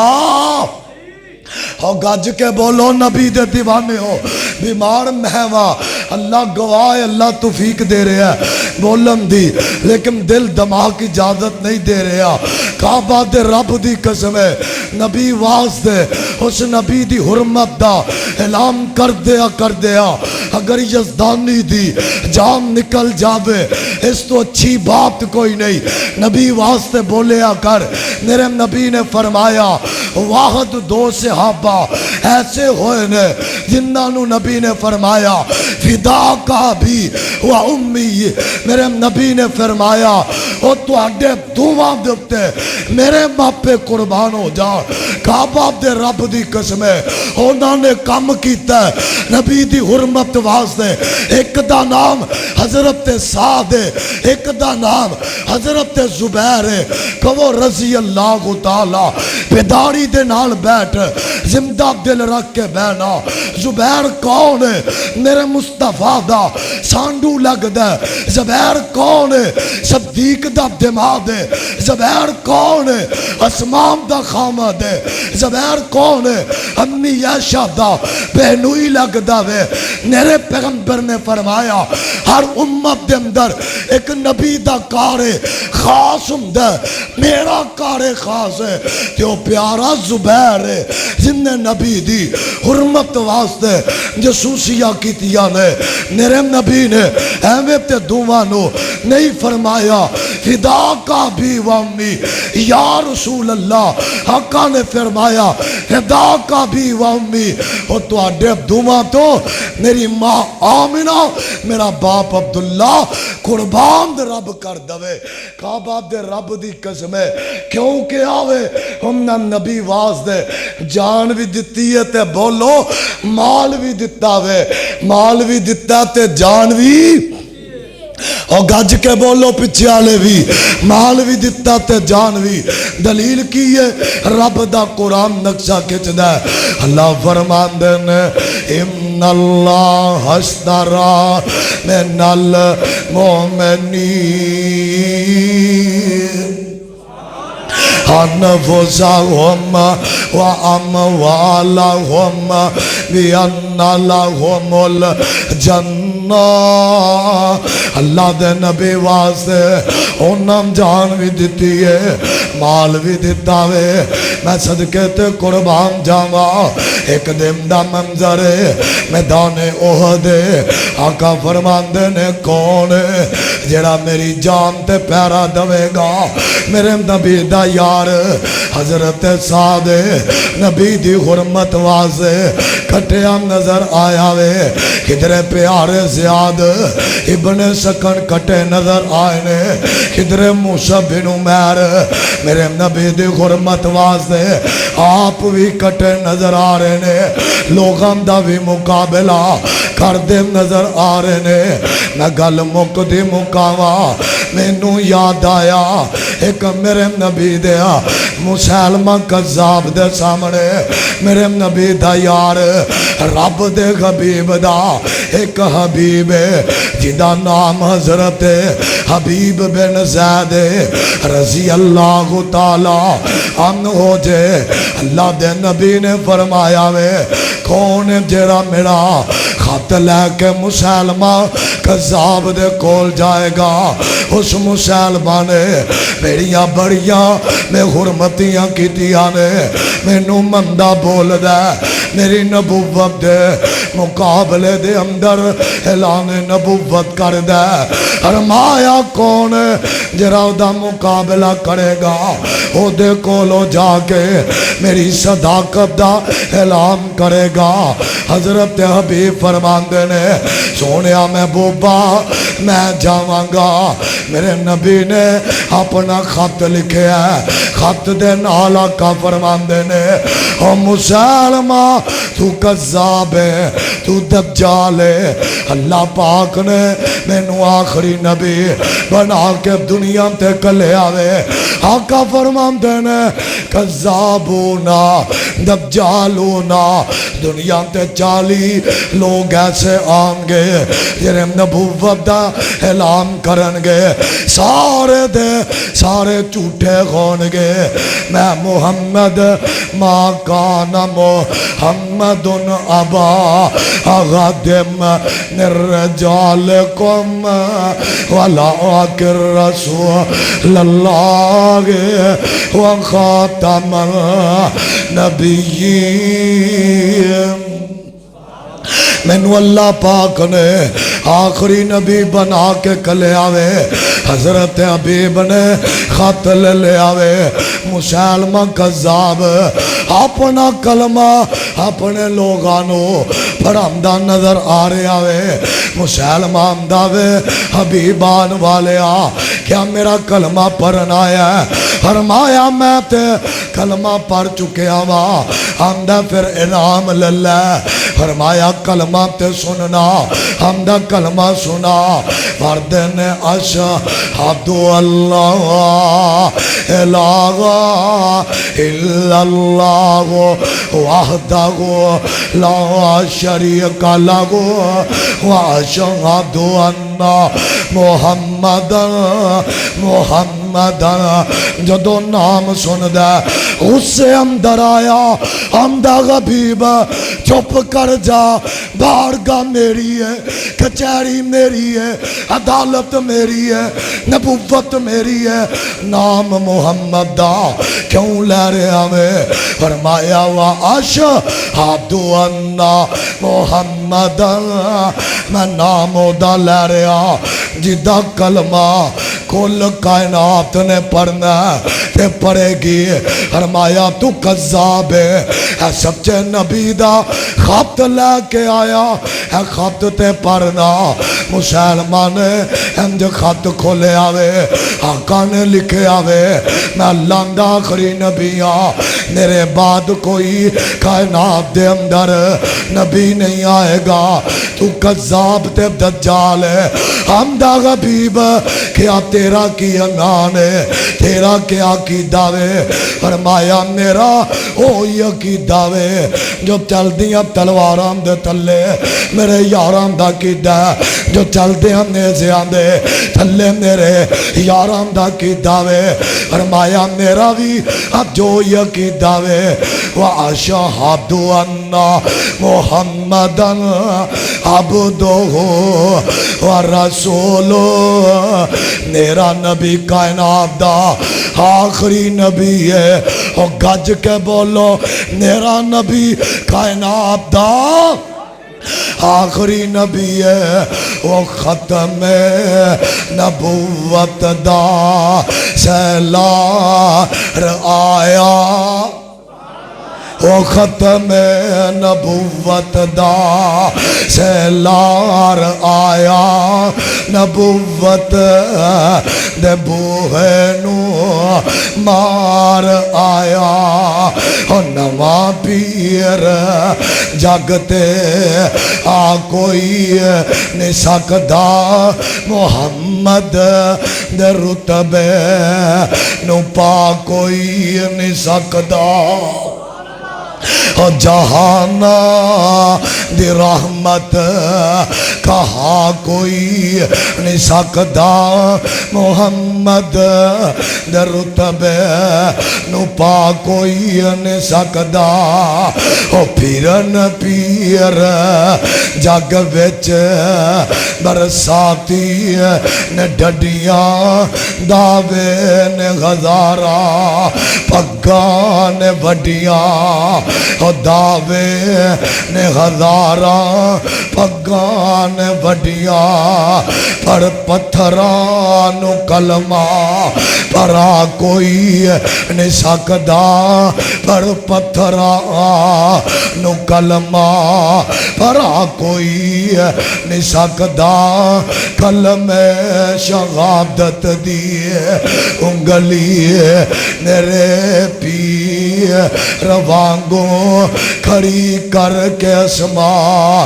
گج کے بولو نبی دے دیوانے ہو بیمار مہوا اللہ گواہ اللہ توفیق دے رہا ہے بولن دی لیکن دل دماغ کی اجازت نہیں دے رہا کعبہ دے رب دی قسم ہے نبی واسطے اس نبی دی حرمت دا اعلان کر دیا اگر یزدانی دی جان نکل جاوے اس تو اچھی بات کوئی نہیں نبی واسطے بولیا کر میرے نبی نے فرمایا واحد دو صحابہ ایسے ہوئے نے جنہاں نو نبی نے فرمایا فدا کا بھی و امی میرے نبی نے فرمایا او تو اڈے دعا دیتے میرے باپے قربان ہو جا کعبہ دے رب دی قسم ہے انہوں نے کم کیتا ہے نبی دی حرمت واسطے ایک دا نام حضرت سعد ہے ایک دا نام حضرت زبیر ہے کہ رضی اللہ تعالی بیداری دے نال بیٹھ زندہ دل رکھ کے بہنا زبیر کون ہے میرے مصطفیٰ دا سانڈو لگ دے زبیر کون ہے صدیق دا دماغ ہے زبیر کون ہے اسمام دا خامد ہے زبیر کون ہے امی عائشہ دا بہنوئی لگ دا وے میرے پیغمبر نے فرمایا ہر امت دے اندر ایک نبی دا کار خاص ہندہ میرا کار خاص ہے جو پیارا زبیر ہے جن نے نبی دی حرمت واسطے جسوسیاں کیتیاں نے ہوئے میرے نبی نے ایویں تے دعا نو نہیں فرمایا فدا کا بھی و امی یا رسول اللہ آقا نے فرمایا فدا کا بھی و امی اور تو آڈے دعا تو میری ماں آمنہ میرا باپ عبداللہ قربان دے رب کر دوے کعبہ دے رب دی قسم ہے کیونکہ آوے ہم نے نبی واز دے جان بھی دتی ہے تے بولو مال بھی دتا وے مال بھی دتا تے جان بھی اور گج کے بولو پیچھے والے بھی مال بھی دتا تے جان بھی دلیل کی ہے رب دا قرآن نقشہ کھچدا ہے اللہ فرماندے نے ان اللہ اشترا من المؤمنین انفسهم واموالهم بان لهم الجنہ اللہ دے نبی واسطے انہم جان بھی دیتی ہے مال بھی دیتا وے میں صدقے تے قربان جاوا ایک دن دا منظر ہے میدان احد آقا فرماندے نے کون ہے جڑا میری جان تے پیرا دوے گا میرے نبی دا یار حضرت سعد نبی دی حرمت واسطے کٹیا نظر آیا وے کدھر پیارے زیاد ابن سکن کٹے نظر آئے نے کدھر موسیٰ بن عمیر میرے نبی دی حرمت واسطے آپ بھی کٹے نظر آ رہے نے لوگاں دا بھی مقابلہ کر دے نظر آ رہے نے میں گل مک دی مکاوا مینوں یاد آیا ایک میرے نبی دیا مسلمہ کذاب دے سامنے میرے نبی دا یار رب دے حبیب دا ایک حبیب جدا نام حضرت حبیب بن زید رضی اللہ تعالی عنہ جے اللہ دے نبی نے فرمایا وے کون جیرا میرا خط لے کے مسلمہ کذاب دے کول جائے گا اس مسلمہ نے میریاں بڑیاں میں حرمتیاں کیتیاں نے میں نو مندہ بول دے میری نبوت دے مقابلے دے اندر اعلان نبوت کر دے فرمایا کون جرا دا مقابلہ کرے گا او دے کولو جا کے میری صداقت دا اعلان کرے گا حضرت حبیب فرماندے نے سونیا محبوبہ میں جاواں گا میرے نبی نے اپنا خط لکھے ہے خط دے نال آقا فرماندے نے او مسلمہ تو کذاب ہے تو دجال ہے اللہ پاک نے مینوں آخری نبی بنا کے دنیا تے کلے آوے آقا فرماندے نے کذابونا دجالونا دنیا تے 40 لوگ ایسے آن گے جنہیں نبوت دا اعلان کرن گے سارے دے سارے جھوٹے ہون گے میں محمد ما کان محمد ابا احد من رجالکم ولکن رسول اللہ وخاتم النبیین مینو اللہ پاک نے آخری نبی بنا کے کلے آوے حضرت حبیب نے خط لے آوے مسلمہ کذاب اپنا کلمہ اپنے لوگانو پڑھامدہ نظر آ رہے آوے مسلمہ آمداوے حبیبان والے آ کیا میرا کلمہ پڑھنا ہے فرمایا میں تے کلمہ پڑھ چکے آوا آمدہ پھر انعام للہ فرمایا کلمہ تے سننا آمدہ کلمہ سنا مردن اشہد اللہ الہ الا اللہ وحدہ لا شریک لہ واشہد ان محمد جدو نام سن دے غصے اندر آیا حمدہ حبیب چپ کر جا بارگاہ میری ہے کچہری میری ہے عدالت میری ہے نبوت میری ہے نام محمد دا کیوں لے رہا میں فرمایا واشہد ان محمد میں نام دا لے رہا جدا کلمہ کل کائنات نے پڑھنا تے پڑھے گی فرمایا تو قذاب ہے سچے نبی دا خط لے کے آیا ہے خط تے پڑھنا مسلمان انج خط کھولے آوے آقا نے لکھے آوے میں اللہ دا آخری نبی ہاں میرے بعد کوئی کائنات دے اندر نبی نہیں آئے گا تو قذاب تے دجال ہے حمدہ حبیب کیا تیرا کی انان ہے تیرا کیا کی دعوے فرمایا میرا اوہی کی دعوے جو چل دیا تلواران دے تلے میرے یاران دا کی دا جو چل دیا نیزیان دے تلے میرے یاران دا کی دعوے فرمایا میرا بھی اب جو یہ کی دعوے وَأَشْهَدُ أَنَّ مُحَمَّدًا عَبْدُهُ وَرَسُولُهُ میرا نبی کائنات دا آخری نبی ہے اور گج کے بولو میرا نبی کائنات دا آخری نبی ہے وہ ختم نبوت دا سیلار آیا وہ ختم نبوت دا سیلار آیا نبوت دے بوہے نو مار آیا اور نواں پیر جگتے آ کوئی نہیں سکدا محمد دے رتبے نو پا کوئی نہیں سکدا جہانا دی رحمت کہا کوئی نہیں سکدا محمد دے رتبے نو پا کوئی نہیں سکدا پھرن پیر جگ وچ برساتی نے ڈڈیاں دعوے نے غزارا پگاں نے وڈیاں دعوے نے ہزاراں پگان وڈیاں پر پتھران کلمہ پرا کوئی نہیں سکدا پر پتھران کلمہ پرا کوئی نہیں سکدا کلمہ شہادت دی انگلی میرے پیر وانگوں کھڑی کر کے اسماء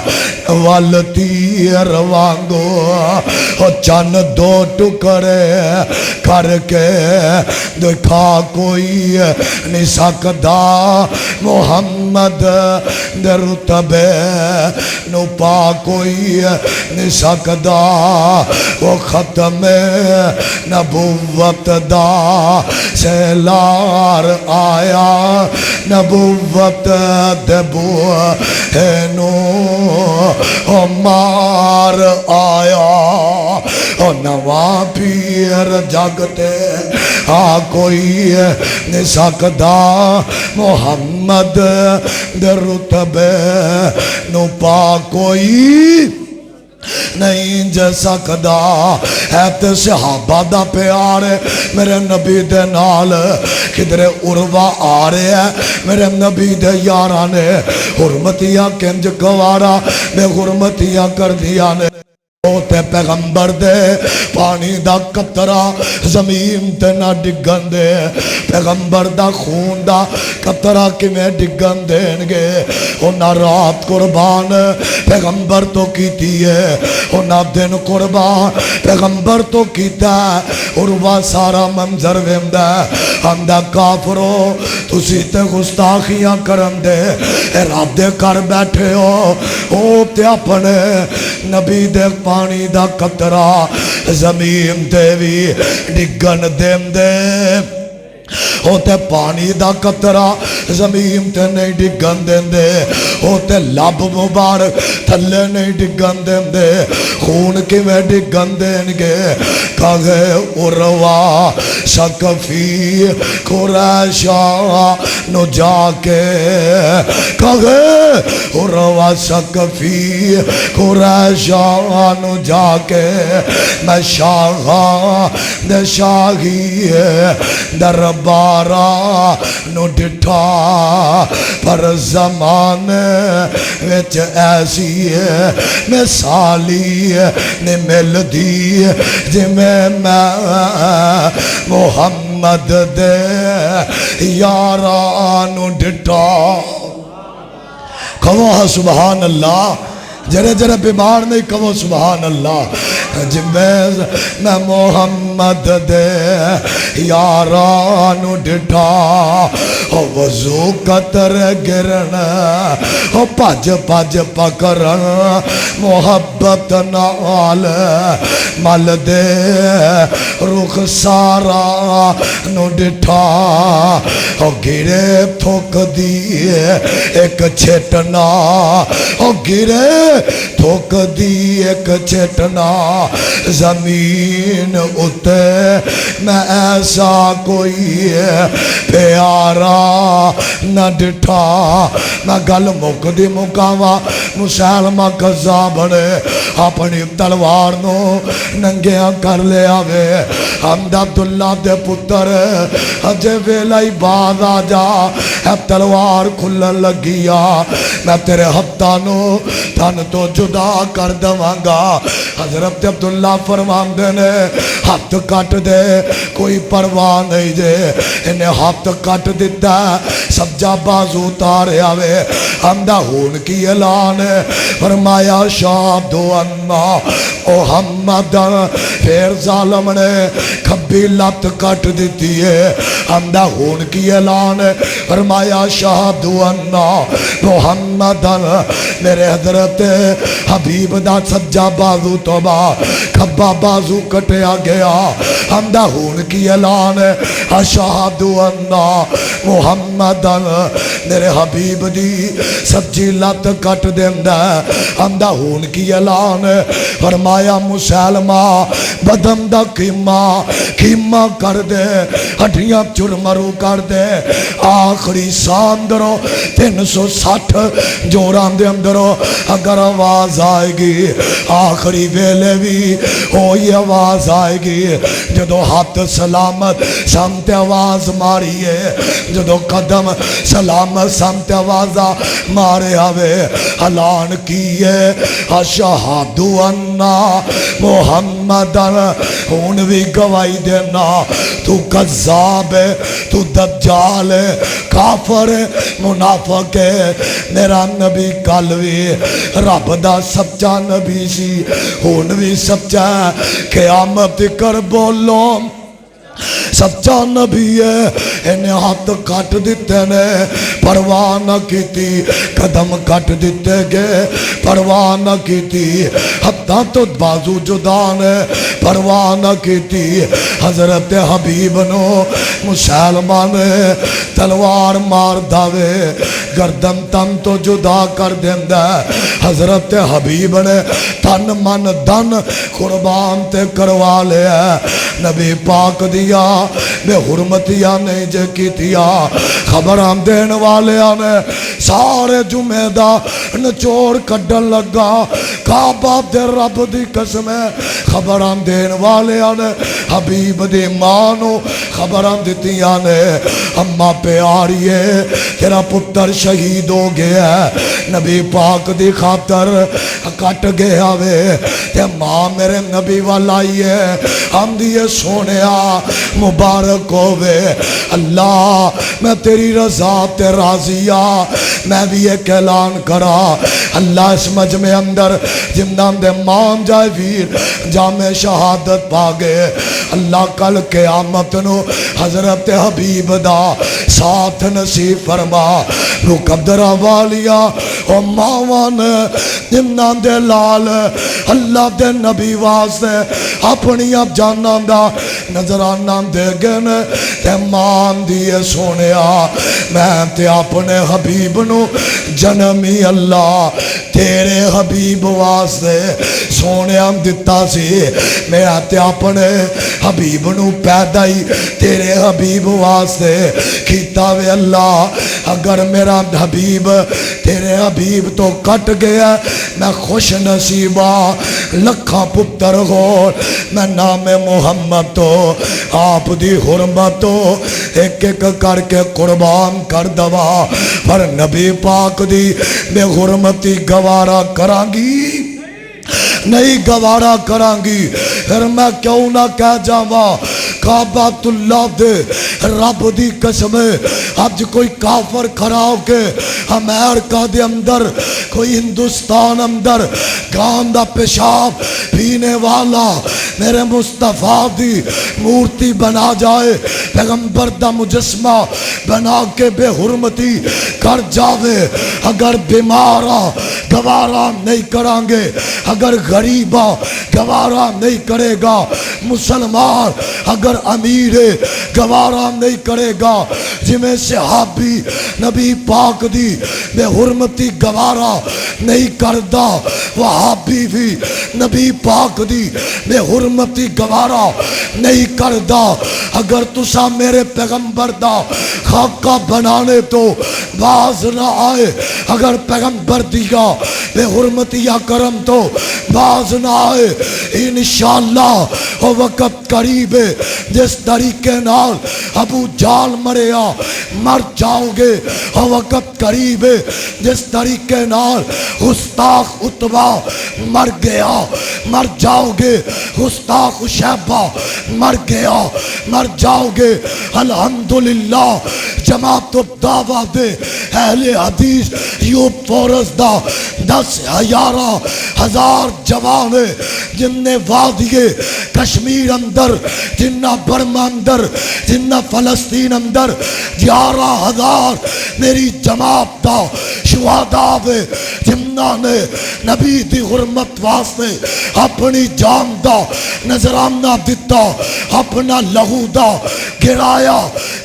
والتیر وانگوں چند دو ٹکڑے کر کے دکھا کوئی نہیں سکدا محمد دے رتبے نو پا کوئی نہیں سکدا وہ ختم نبوت دا سیلار آیا نبوت دے بوہے نو مار آیا نواں پیر جگتے آ کوئی نہیں سکدا محمد دے رتبے نو پا کوئی نہیں جا سکدا ہے تے صحابہ دا پیار میرے نبی دے نال کدھرے عروہ آ رہے ہیں میرے نبی دے یارانے حرمتیاں کنج گوارا بے حرمتیاں کر دیا نے تے پیغمبر دے پانی دا قطرہ زمین تے نہ ڈگن دے پیغمبر دا خون دا قطرہ کمیں ڈگن دینگے انہا رات قربان پیغمبر تو کیتی ہے انہا دن قربان پیغمبر تو کیتا ہے اور وہ سارا منظر ویندہ ہمدہ کافرو تسی تے گستاخیاں کرن دے ارادے کر بیٹھے ہو تے اپنے نبی دے پانی دا قطرہ زمین تے بھی ڈگن دیم دے ہوتے پانی دا قطرہ زمین تے نہیں ڈگن دیندے ہوتے لب مبارک تھلے نہیں ڈگن دیندے خون کی میں ڈگن دیں گے کہے اروا سقفی قریشا نو جا کے کہے اروا سقفی قریشا نو جا کے میں شاہاں دے شاہی دربارہ نو ڈٹھا پر زمان وچ ایسی مثالی نے مل دی جی میں محمد دے یارانو ڈٹھا کہو سبحان اللہ جرے جرے بیمار نہیں کہو سبحان اللہ جی میں محمد دے یارانو ڈٹھا وضو قطر گرن پاج پاج پکرن محبت نال مل دے رخ سارا نو ڈٹھا گرے تھوک دی ایک چھٹنا گرے تھوک دی ایک چھٹنا زمین اتے میں ایسا کوئی پیارا نہ ڈٹھا میں گل مک دی مکاوا مسلمہ قذاب نے اپنی تلوار نو ننگیاں کر لے آوے حمد عبداللہ دے پتر اجے ویلائی باز آ جا تلوار کھلن لگیا میں تیرے ہفتہ نو تن تو جدا کر دوانگا حضرت عبداللہ فرماندے نے ہاتھ کٹ دے کوئی پرواہ نہیں دے انہیں ہاتھ کٹ دیتا سبجا بازو تارے آوے حمدہ ہون کی اعلان فرمایا شاہد انا محمد پھر ظالم نے کھبی لت کٹ دیتی ہے حمدہ ہون کی اعلان فرمایا شاہد انا محمد میرے حضرت حبیب دا سجا بازو توبہ کھبا بازو کٹیا گیا حمدہ ہون کی اعلان اشہد انا محمد میرے حبیب دی سبجی لت کٹ دیندہ حمدہ ہون کی اعلان فرمایا مسلمہ بدن دا کیمہ کر دے ہڈیاں چرمرو کر دے آخری ساندرو 360 جوران دے اندرو اگر آواز آئے گی آخری ویلے بھی ہوئی آواز آئے گی جدو ہاتھ سلامت سامتے آواز ماری ہے جدو قدم سلامت سامتے آواز مارے آوے اعلان کیے اشہد انا محمد ہون بھی گواہی دینا تو قذاب ہے تو دجال ہے کافر ہے منافق ہے میرا نبی کلوی رب دا سچا نبی سی ہون بھی سچا قیامت کر بولو سچا نبی ہے انہیں ہاتھ کٹ دیتے نے پرواہ نہ کیتی قدم کٹ دیتے گئے پرواہ نہ کیتی حتیٰ تو بازو جدا نے پرواہ نہ کیتی حضرت حبیب نو مسلمان تلوار مار داوے گردن تن تو جدا کر دیندہ حضرت حبیب نے تن من دن قربان تے کروا لیا نبی پاک دیا بے حرمتیاں نہیں جے کی تیا خبران دین والیاں نے سارے جمعہ دا نچوڑ کڈن لگا کعبہ دے رب دی قسم ہے خبران دین والیاں نے حبیب دی مانو خبران دیتیاں نے اممہ پیاری ہے تیرا پتر شہید ہو گیا ہے نبی پاک دی خاطر کٹ گیا وے تے ماں میرے نبی والائی ہے ہم دیئے سونیا مبارک ہوئے اللہ میں تیری رضا تے راضیہ میں بھی ایک اعلان کرا اللہ اس مجمع اندر جمدان دے مان جائے ویر جامع شہادت پاگے اللہ کل قیامت نو حضرت حبیب دا ساتھ نصیب فرما رو قدرہ والیا او ماوان جمدان دے لال اللہ دے نبی واسطے اپنی اب جانان دا نظرانان دے دے گن تے مان دیے سونیا میں تے اپنے حبیب نو جنمی اللہ تیرے حبیب واسطے سونیا دتا سی میرا تے اپنے حبیب نو پیدا ہی تیرے حبیب واسطے کیتا وے اللہ اگر میرا حبیب تیرے حبیب تو کٹ گیا میں خوش نصیبہ لکھاں پتر غور میں نام محمد تو آپ دی حرمت تو ایک ایک کر کے قربان کر دوا پر نبی پاک دی بے حرمتی گوارا کرانگی نہیں گوارا کرانگی پھر میں کیوں نہ کہہ جاواں کعبۃ اللہ دے رب دی قسم اج کوئی کافر کھڑا ہو کے امریکہ دے اندر کوئی ہندوستان اندر گان دا پیشاب پینے والا میرے مصطفیٰ دی مورتی بنا جائے پیغمبر دا مجسمہ بنا کے بے حرمتی کر جاوے اگر بیمارا گوارا نہیں کرانگے اگر غریبہ گوارا نہیں کرے گا مسلمان اگر امیر گوارا نہیں کرے گا جمیں صحابی نبی پاک دی بے حرمتی گوارا نہیں کردہ وہابی بھی نبی پاک دی بے حرمتی گوارا نہیں کردہ اگر تسا میرے پیغمبر دا خاکہ بنانے تو باز نہ آئے اگر پیغمبر دیا بے حرمتی یا کرم تو باز نہ آئے انشاءاللہ وہ وقت قریب ہے جس طریقے نال ابو جال مریا مر جاؤ گے وہ وقت قریب ہے جس طریقے نال گستاخ عتبہ مر گیا مر جاؤ گے گستاخ شیبہ مر گیا مر جاؤ گے الحمدللہ جماعت الدعوہ دے اہل حدیث یوب فورس دا 10,000 جوان جن نے وادی کشمیر اندر جنہ برما اندر جنہ فلسطین اندر 11,000 میری جماعت دا شہداء وے جنہ نے نبی دی حرمت واسطے اپنی جان دا نذرانہ دیتا اپنا لہو دا گرایا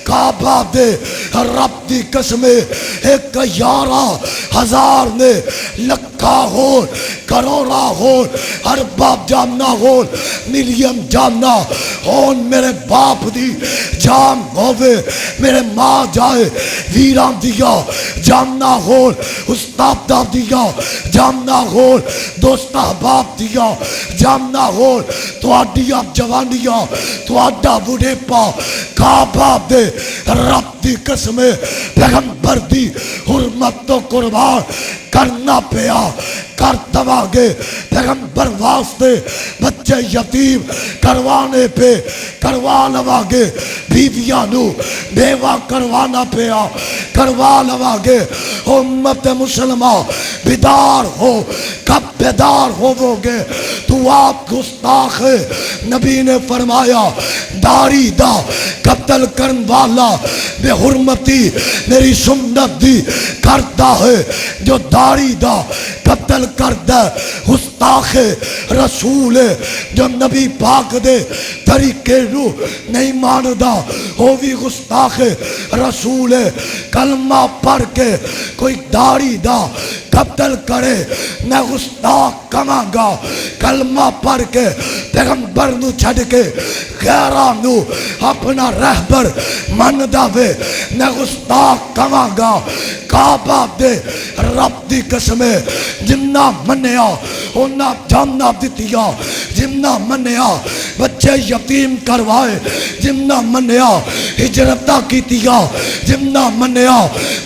کعبہ دے رب دی قسم 11,000 نے لکھا ہو کروڑا ہو ارباب جاننا ہو ملین جاننا ہو میرے باپ دی جان ہووے میرے ماں جائے ویران دیا جاننا ہو استاد دیا جاننا ہو دوست احباب دیا جاننا ہو تو آڈیا جوانیا تو آڈا بڑھے پا کعبہ دے رب دی قسم پیغمبر دی حرمت تو قربان کرنا پیا کر دواگے پیغمبر واسطے بچے یتیم کروانے پہ کروا لواگے بیویاں نو بیوہ کروانا پیا کروا لواگے امت مسلمہ بیدار ہو کب بیدار ہووگے تو آپ گستاخ نبی نے فرمایا داڑھی دا قتل کرن والا بے حرمتی میری سنت دی کرتا ہے جو داڑھی دا قتل کردہ گستاخ رسول جو نبی پاک دے طریقے نو نہیں ماندہ وہ بھی گستاخ رسول کلمہ پڑھ کے کوئی داڑھی دا قتل کرے میں گستاخ کماں گا کلمہ پڑھ کے پیغمبر نو چھڑ کے غیران نو اپنا رہبر من داوے میں گستاخ کماں گا کعبہ دے رب دی قسمے جنہ منیا انہا جاننا دیتیا جنہ منیا بچے یتیم کروائے جنہ منیا ہجرتہ کیتیا جنہ منیا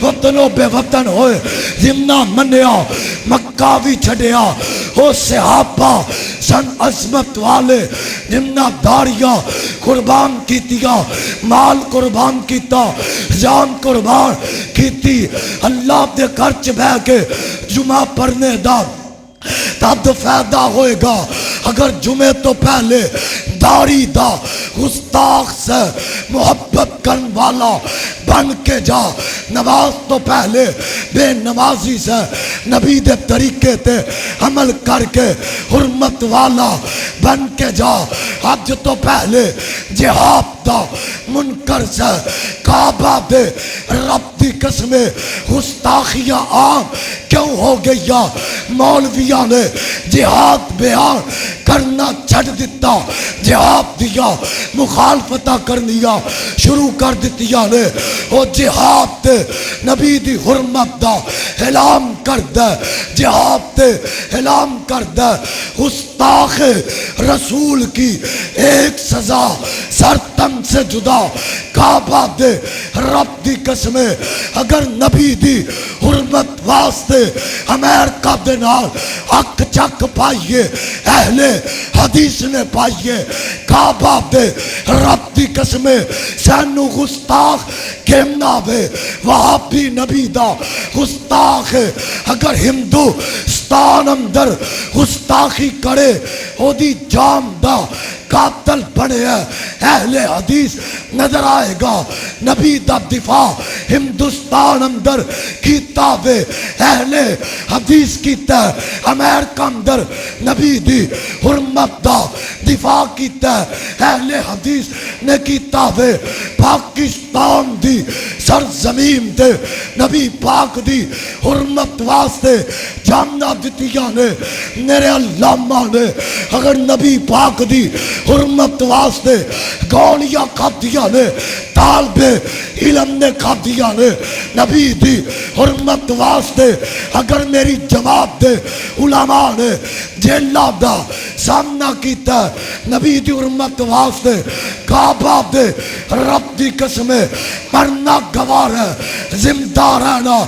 وطنوں بے وطن ہوئے جنہ منیا مکہ بھی چھڑیا وہ صحابہ سن عظمت والے جنہ داڑیاں قربان کیتیا مال قربان کیتا جان قربان کیتی اللہ دے کرچ بہ کے جمعہ پڑھنے دا تب فائدہ ہوئے گا اگر جمعے تو پہلے داڑھی دا گستاخ سے محبت کرن والا بن کے جا نماز تو پہلے بے نمازی سے نبی دے طریقے تے عمل کر کے حرمت والا بن کے جا حج تو پہلے جہاد دا منکر سے کعبہ دے رب دی قسم گستاخیاں عام کیوں ہو گیا؟ مولویاں نے جہاد بیان کرنا چھڑ دیتا، جہاد دیا مخالفتہ کرنیا شروع کر دیتیا نے۔ وہ جہاد تے نبی دی حرمت دا اعلان کر دے، جہاد تے اعلان کر دے۔ گستاخ رسول کی ایک سزا سر تن سے جدا، کعبہ دے رب دی قسم اگر نبی دی حرمت واسطے امریکہ دے نال حق چک پائیے، اہل حدیث نے پائیے، کعبہ دے رب دی قسم سینو گستاخ کیمنا وے وہابی نبی دا گستاخ اگر ہندوستان اندر گستاخی کرے او دی جان دا قاتل بنے ہے۔ اہل حدیث نظر آئے گا نبی دا دفاع ہندوستان اندر کیتا وے، اہل حدیث کیتا ہے امریکہ اندر نبی دی حرمت دا دفاع کیتا ہے، اہل حدیث نے کیتا وے پاکستان دی سرزمین تے نبی پاک دی حرمت واسطے جاننا دتیاں نے۔ میرے علامہ نے اگر نبی پاک دی حرمت واسطے گولیاں کھادیاں نے، طالب علم نے کھادیاں نے، نبی دی حرمت واسطے اگر میری جماعت دے علماء نے جیلہ دا سامنا کیتا ہے نبی دی حرمت واسطے، کعبہ دے رب دی قسم مرنا گوار ہے، زندہ رہنا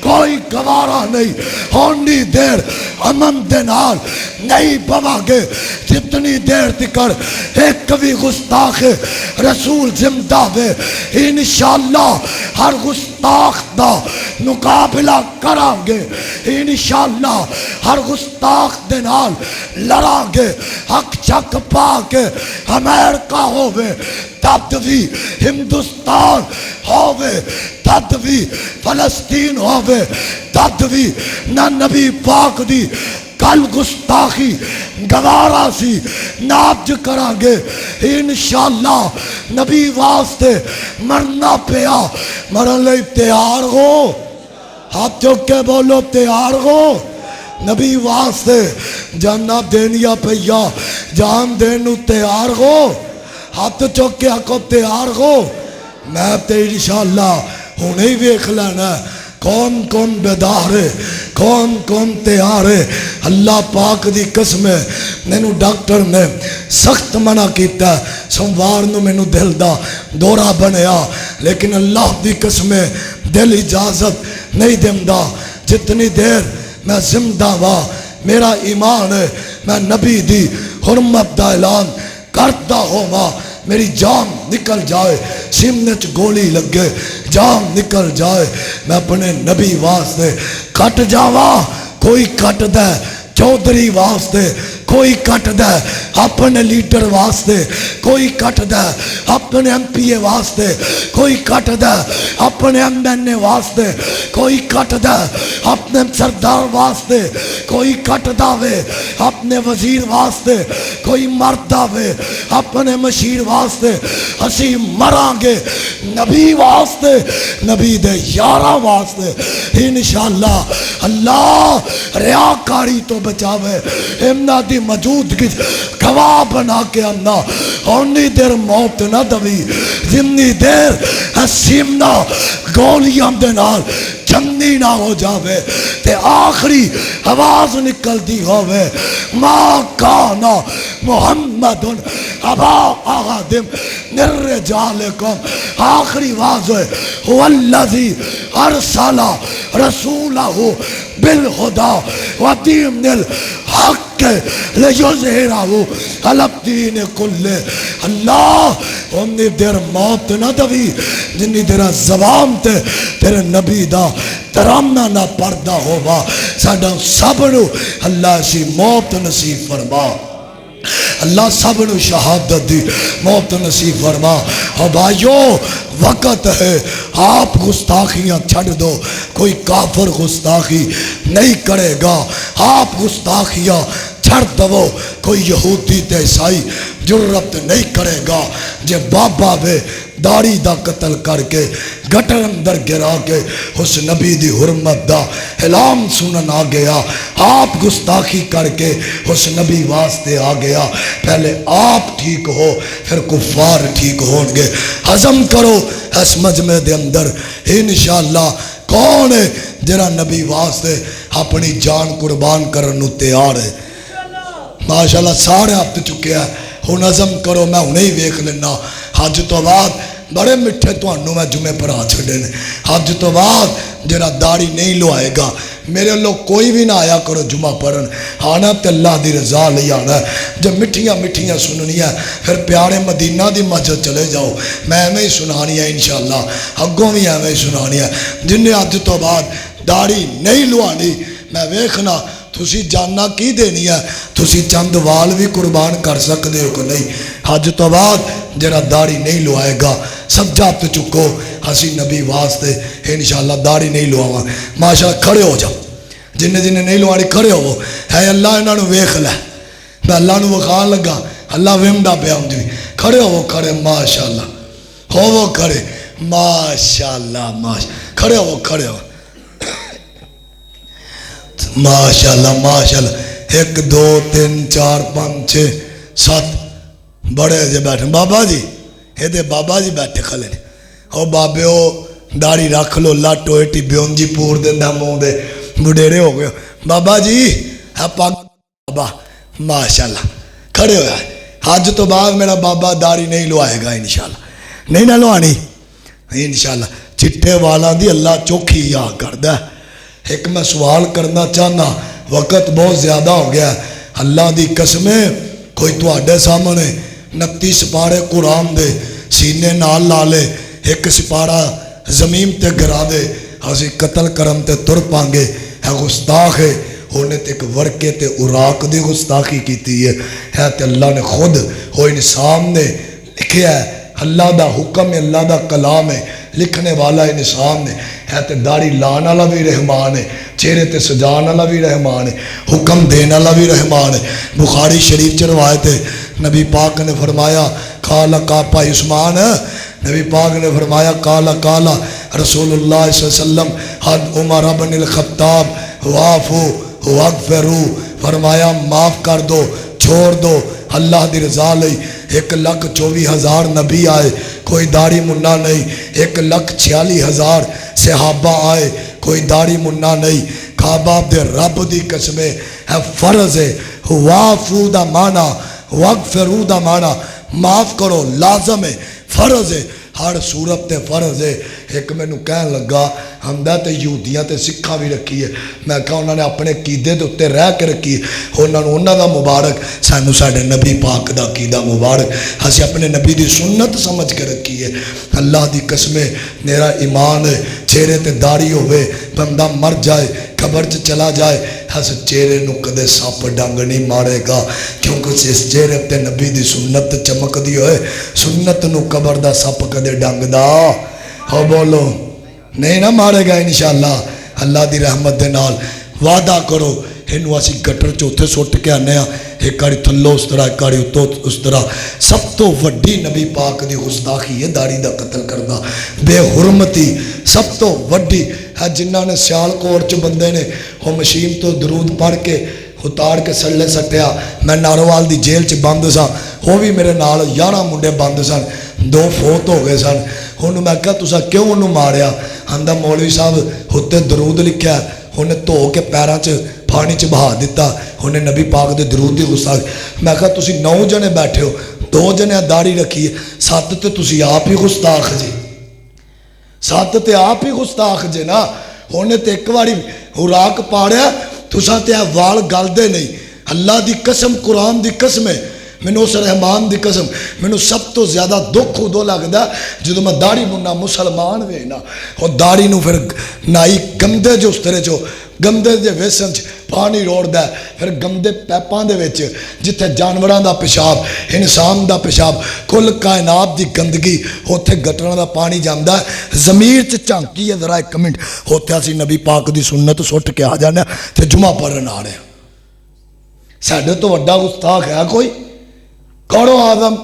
کوئی گوارا نہیں۔ ہونی دیر امن دے نال نہیں بوا گے جتنی دیر تکر ایک کبھی گستاخ رسول زندہ وے، انشاءاللہ ہر گستاخ دا مقابلہ کران گے، انشاءاللہ ہر گستاخ دے نال لڑا گے، حق چک پا کے امریکہ ہووے تدوی ہندوستان ہووے، تدوی فلسطین ہووے، تدوی نہ نبی پاک دی کل گستاخی گوارا سی ناج کرا گے، انشاءاللہ نبی واسطے مرنا پیا، مرن لئی تیار ہو، ہاتھ چک کے بولو تیار ہو، نبی واسطے جانا دینیا پیا، جان دینو تیار ہو، ہاتھ چک کے آکو تیار ہو۔ میں تے انشاءاللہ ہونے ہی ویکھ لینا کون کون بیدار ہے، کون کون تیار ہے۔ اللہ پاک دی قسم ہے، مینو ڈاکٹر نے سخت منع کیتا ہے، سوموار نو مینو دل دا دورہ بنیا، لیکن اللہ دی قسم ہے دل اجازت نہیں دیندا۔ جتنی دیر میں زندہ وا میرا ایمان ہے میں نبی دی حرمت دا اعلان کرتا ہوا، میری جان نکل جائے، سینے چ گولی لگے جان نکل جائے، میں اپنے نبی واسطے کٹ جاواں، کوئی کٹ دے چودھری واسطے، کوئی کٹ دے اپنے لیڈر واسطے، کوئی کٹ دے اپنے ایم پی اے واسطے، کوئی کٹ دے اپنے ایم این اے واسطے، کوئی کٹ دے اپنے سردار واسطے، کوئی کٹ داوے اپنے وزیر واسطے، کوئی مرد داوے اپنے مشیر واسطے۔ اسی مران گے نبی واسطے، نبی دے یاراں واسطے، انشاءاللہ اللہ ریاکاری تو بچاوے، امنا دی موجودگی گواہ بنا کے آنا، اونی دیر موت نہ دوی، جنی دیر حسیمنا گولیاں دے نال چندی نہ ہو جاوے، تے آخری آواز نکل دی ہووے، ما کانا محمد ابا آدم من رجالکم، آخری آواز ہے والذی ارسل رسولہ بالہدی ودین الحق لیظہرہ علی الدین کلہ۔ اللہ انی دیر موت نہ دوی جنی دیر زبان تے تیرے نبی دا ترانہ نہ پردہ ہوا، ساڈا سب نو اللہ سی موت نصیب فرما، اللہ سب نو شہادت دی موت نصیب فرما۔ اور بھائیو وقت ہے آپ گستاخیاں چھڑ دو، کوئی کافر گستاخی نہیں کرے گا، آپ گستاخیاں چھڑ دو، کوئی یہودی تے عیسائی جرت نہیں کرے گا جے بابا وے داڑھی دا قتل کر کے گٹر اندر گرا کے اس نبی دی حرمت دا اعلان سنن آ گیا، آپ گستاخی کر کے اس نبی واسطے آ گیا۔ پہلے آپ ٹھیک ہو پھر کفار ٹھیک ہون گے۔ ہضم کرو اس مجمع دے اندر انشاءاللہ کون ہے جرا نبی واسطے اپنی جان قربان کرن نو تیار ہے۔ ماشاءاللہ سارے ہفت چکے ہیں، ہن ہضم کرو، میں ہنے ہی ویکھ لینا۔ حج تو بعد بڑے میٹھے تہانوں میں جمعے پر آ چھڑے نے۔ حج تو بعد جڑا داڑھی نہیں لوائے گا میرے لوگ کوئی بھی نہ آیا کرو جمعہ پڑھن، آنا تے اللہ دی رضا لئی آنا ہے۔ جب مٹھیاں مٹھیاں سننی ہے پھر پیارے مدینہ دی مسجد چلے جاؤ، میں ایویں ہی سنانی ہے انشاءاللہ، اگوں بھی ایویں ہی سنانی ہے۔ جن نے حج تو بعد داڑھی نہیں لوانی میں ویکھنا تسی جاننا کی دینی ہے، تسی چند وال بھی قربان کر سکتے ہو کہ نہیں۔ حج تو بعد جرا داڑھی نہیں لوائے گا سجاد چکو ہسی نبی واسطے انشاءاللہ داڑھی نہیں لواواں۔ ماشاءاللہ کھڑے ہو جاؤ، جن نہیں لوانی کھڑے ہو، ہے اللہ انہاں نو ویکھ لے، میں اللہ نو وکھان لگا، اللہ ومڈا پیا ہوں جی، کھڑے ہو کھڑے، ماشاءاللہ ہو کھڑے، ماشاءاللہ کھڑے ہو کھڑے ہو، ماشاءاللہ ماشاءاللہ۔ 1 2 3 4 5 6 7 بڑے جے بیٹھے بابا جی، یہ دے بابا جی بیٹھے کھلے نے، او بابے او داڑھی رکھ لو، لاٹو ایٹی بیون جی پور دیندہ منہ دے بڑیرے ہو گئے بابا جی، ہے پاک بابا ماشاءاللہ کھڑے ہویا ہے۔ حج تو بعد میرا بابا داڑھی نہیں لوائے گا انشاءاللہ، نہیں نہ لوانی انشاءاللہ۔ چٹے والا دی اللہ چوکھی یا کردہ ہے۔ ایک میں سوال کرنا چاہنا، وقت بہت زیادہ ہو گیا ہے، اللہ دی قسمیں کوئی تو آڈے سامنے 29 سپارے قرآن دے سینے نال لالے، ایک سپارہ زمین تے گرا دے، ہسی قتل کرم تے تر پانگے، ہے گستاخ ہے، ہونے تے ایک ورکے تے عراق دی گستاخی کیتی ہے تے اللہ نے خود ہوئی سامنے لکھیا ہے، اللہ دا حکم ہے، اللہ دا کلام ہے، لکھنے والا انسان نے ہے تے داڑھی لان والا بھی رحمان ہے، چہرے تے سجان والا بھی رحمان ہے، حکم دینے والا بھی رحمان ہے۔ بخاری شریف چ روایت ہے، نبی پاک نے فرمایا قال کاپا عثمان، نبی پاک نے فرمایا قال رسول اللہ صلی اللہ علیہ وسلم حد عمر بن الخطاب وافو واغفرو، فرمایا معاف کر دو، چھوڑ دو، اللہ دی رضا لئی 1,24,000 نبی آئے، کوئی داڑھی منہ نہیں، 1,46,000 صحابہ آئے، کوئی داڑھی منہ نہیں۔ کعبہ دے رب دی قسمیں ہے فرض ہے، وافو دا معنی واغفرو دا معنی معاف کرو لازم ہے، فرض ہے، ہر صورت تے فرض ہے۔ ایک میں نو کہن لگا ہمدہ تے یہودیاں تے سکھا بھی رکھی ہے، میں کہا انہوں نے اپنے قیدے دے اتے رہ کے رکھی ہے، انہوں دا مبارک سانو ساڑھے نبی پاک دا قیدہ مبارک ہسی اپنے نبی دی سنت سمجھ کے رکھی ہے۔ اللہ دی قسمیں میرا ایمان ہے، چہرے تے داڑھی ہوئے بندہ مر جائے قبر چلا جائے ہس چہرے نو کدے سپ ڈنگ نہیں مارے گا، کیونکہ اس چہرے تے نبی دی سنت چمک دی ہوئے، سنت نو قبر دا سپ کدے ڈنگ دا ہو بولو نہیں نہ مارے گا انشاءاللہ۔ اللہ دی رحمت دے نال وعدہ کرو انہوں اسی گٹر چوتھے سوٹ کے آنے ہیں، ایک کاری تھلو اس طرح، ایک کاری اتو اس طرح۔ سب تو وڈی نبی پاک دی گستاخی ہے داڑھی دا قتل کرنا، بے حرمتی سب تو وڈی ہے۔ جنہاں نے سیال کوٹ چ بندے نے وہ مشین تو درود پڑھ کے اتار کے سلے سٹیا، میں ناروال دی جیل چ بند سا، وہ بھی میرے نال 11 منڈے بند سن، 2 فوت ہو گئے سن۔ انہوں میں کہا تسا کیوں انہوں ماریا؟ آندا مولوی صاحب ہوتے درود لکھیا ہے، انہیں تو کے پیراں چ پانی چ بہا دیتا، انہیں نبی پاک دے درود دی گستاخی۔ میں کہا تسی 9 جنے بیٹھے ہو، 2 جنے داڑھی رکھی ہے، 7 تے تسی آپ ہی گستاخ جی، 7 تے آپ ہی گستاخ جے نا۔ انہیں تے ایک باری عراق پاڑیا، تسا تے وال گل دے نہیں۔ اللہ دی قسم، قرآن دی قسم ہے، مینوں اس رحمان دی قسم، مینوں سب تو زیادہ دکھ ادو لگدا جدوں میں داڑھی مننا مسلمان وے نا، او داڑھی نو پھر نائی گندے جو اس طرح چو گندے دے ویسن چ پانی روڑدا ہے، پھر گندے پیپاں دے وچ جتھے جانوراں دا پیشاب، انسان دا پیشاب، کل کائنات دی گندگی اوتھے گٹراں دا پانی جاندا ہے۔ ضمیر چ جھانکی ہے ذرا 1 منٹ، اوتھے اسی نبی پاک دی سنت سٹ کے آ جانے تے جمعہ پڑھن آ رہے ہیں۔ ساڈے تو وڈا گستاخ ہے کوئی؟ کرو آدم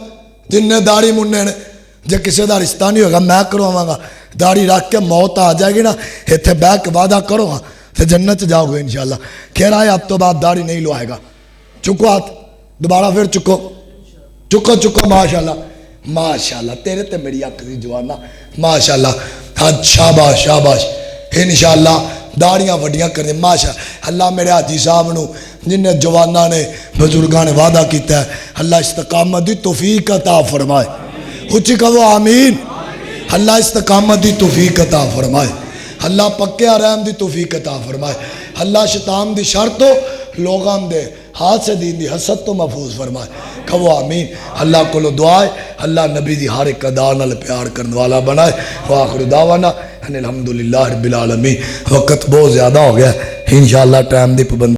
جن نے داڑھی مننے نے جے کسی دا رشتہ نہیں ہوگا میں کرواں گا داڑھی رکھ کے موت آ جائے گی نا اتنے بہ کے وعدہ کرو ہاں تو جنت جاؤ گے انشاءاللہ کہہ رہا ہے اب تو بعد داڑھی نہیں لوائے گا چکو ہاتھ دوبارہ پھر چکو چکو چکو ماشاءاللہ ماشاءاللہ تیرے تے میری آخری جوانا ماشاءاللہ ہاں شاباش شاباش انشاءاللہ داڑیاں وڈیاں کر دیں ماشاء اللہ میرے حاجی صاحب نو جن نے جوانہ نے بزرگاں نے وعدہ کیتا ہے اللہ استقامت دی توفیق عطا فرمائے اچھی کہو آمین اللہ استقامت دی توفیق عطا فرمائے اللہ پکے آرام دی توفیق عطا فرمائے اللہ شیطان دی شر تو لوگاں دے ہاتھ سے دین دی حسد تو محفوظ فرمائے کہو آمین اللہ کو لو دعائے اللہ نبی دی ہر ایک ادا نال پیار کرنے والا بنائے وآخر دعوانا الحمدللہ رب العالمین وقت بہت زیادہ ہو گیا انشاءاللہ ٹائم دی پابندی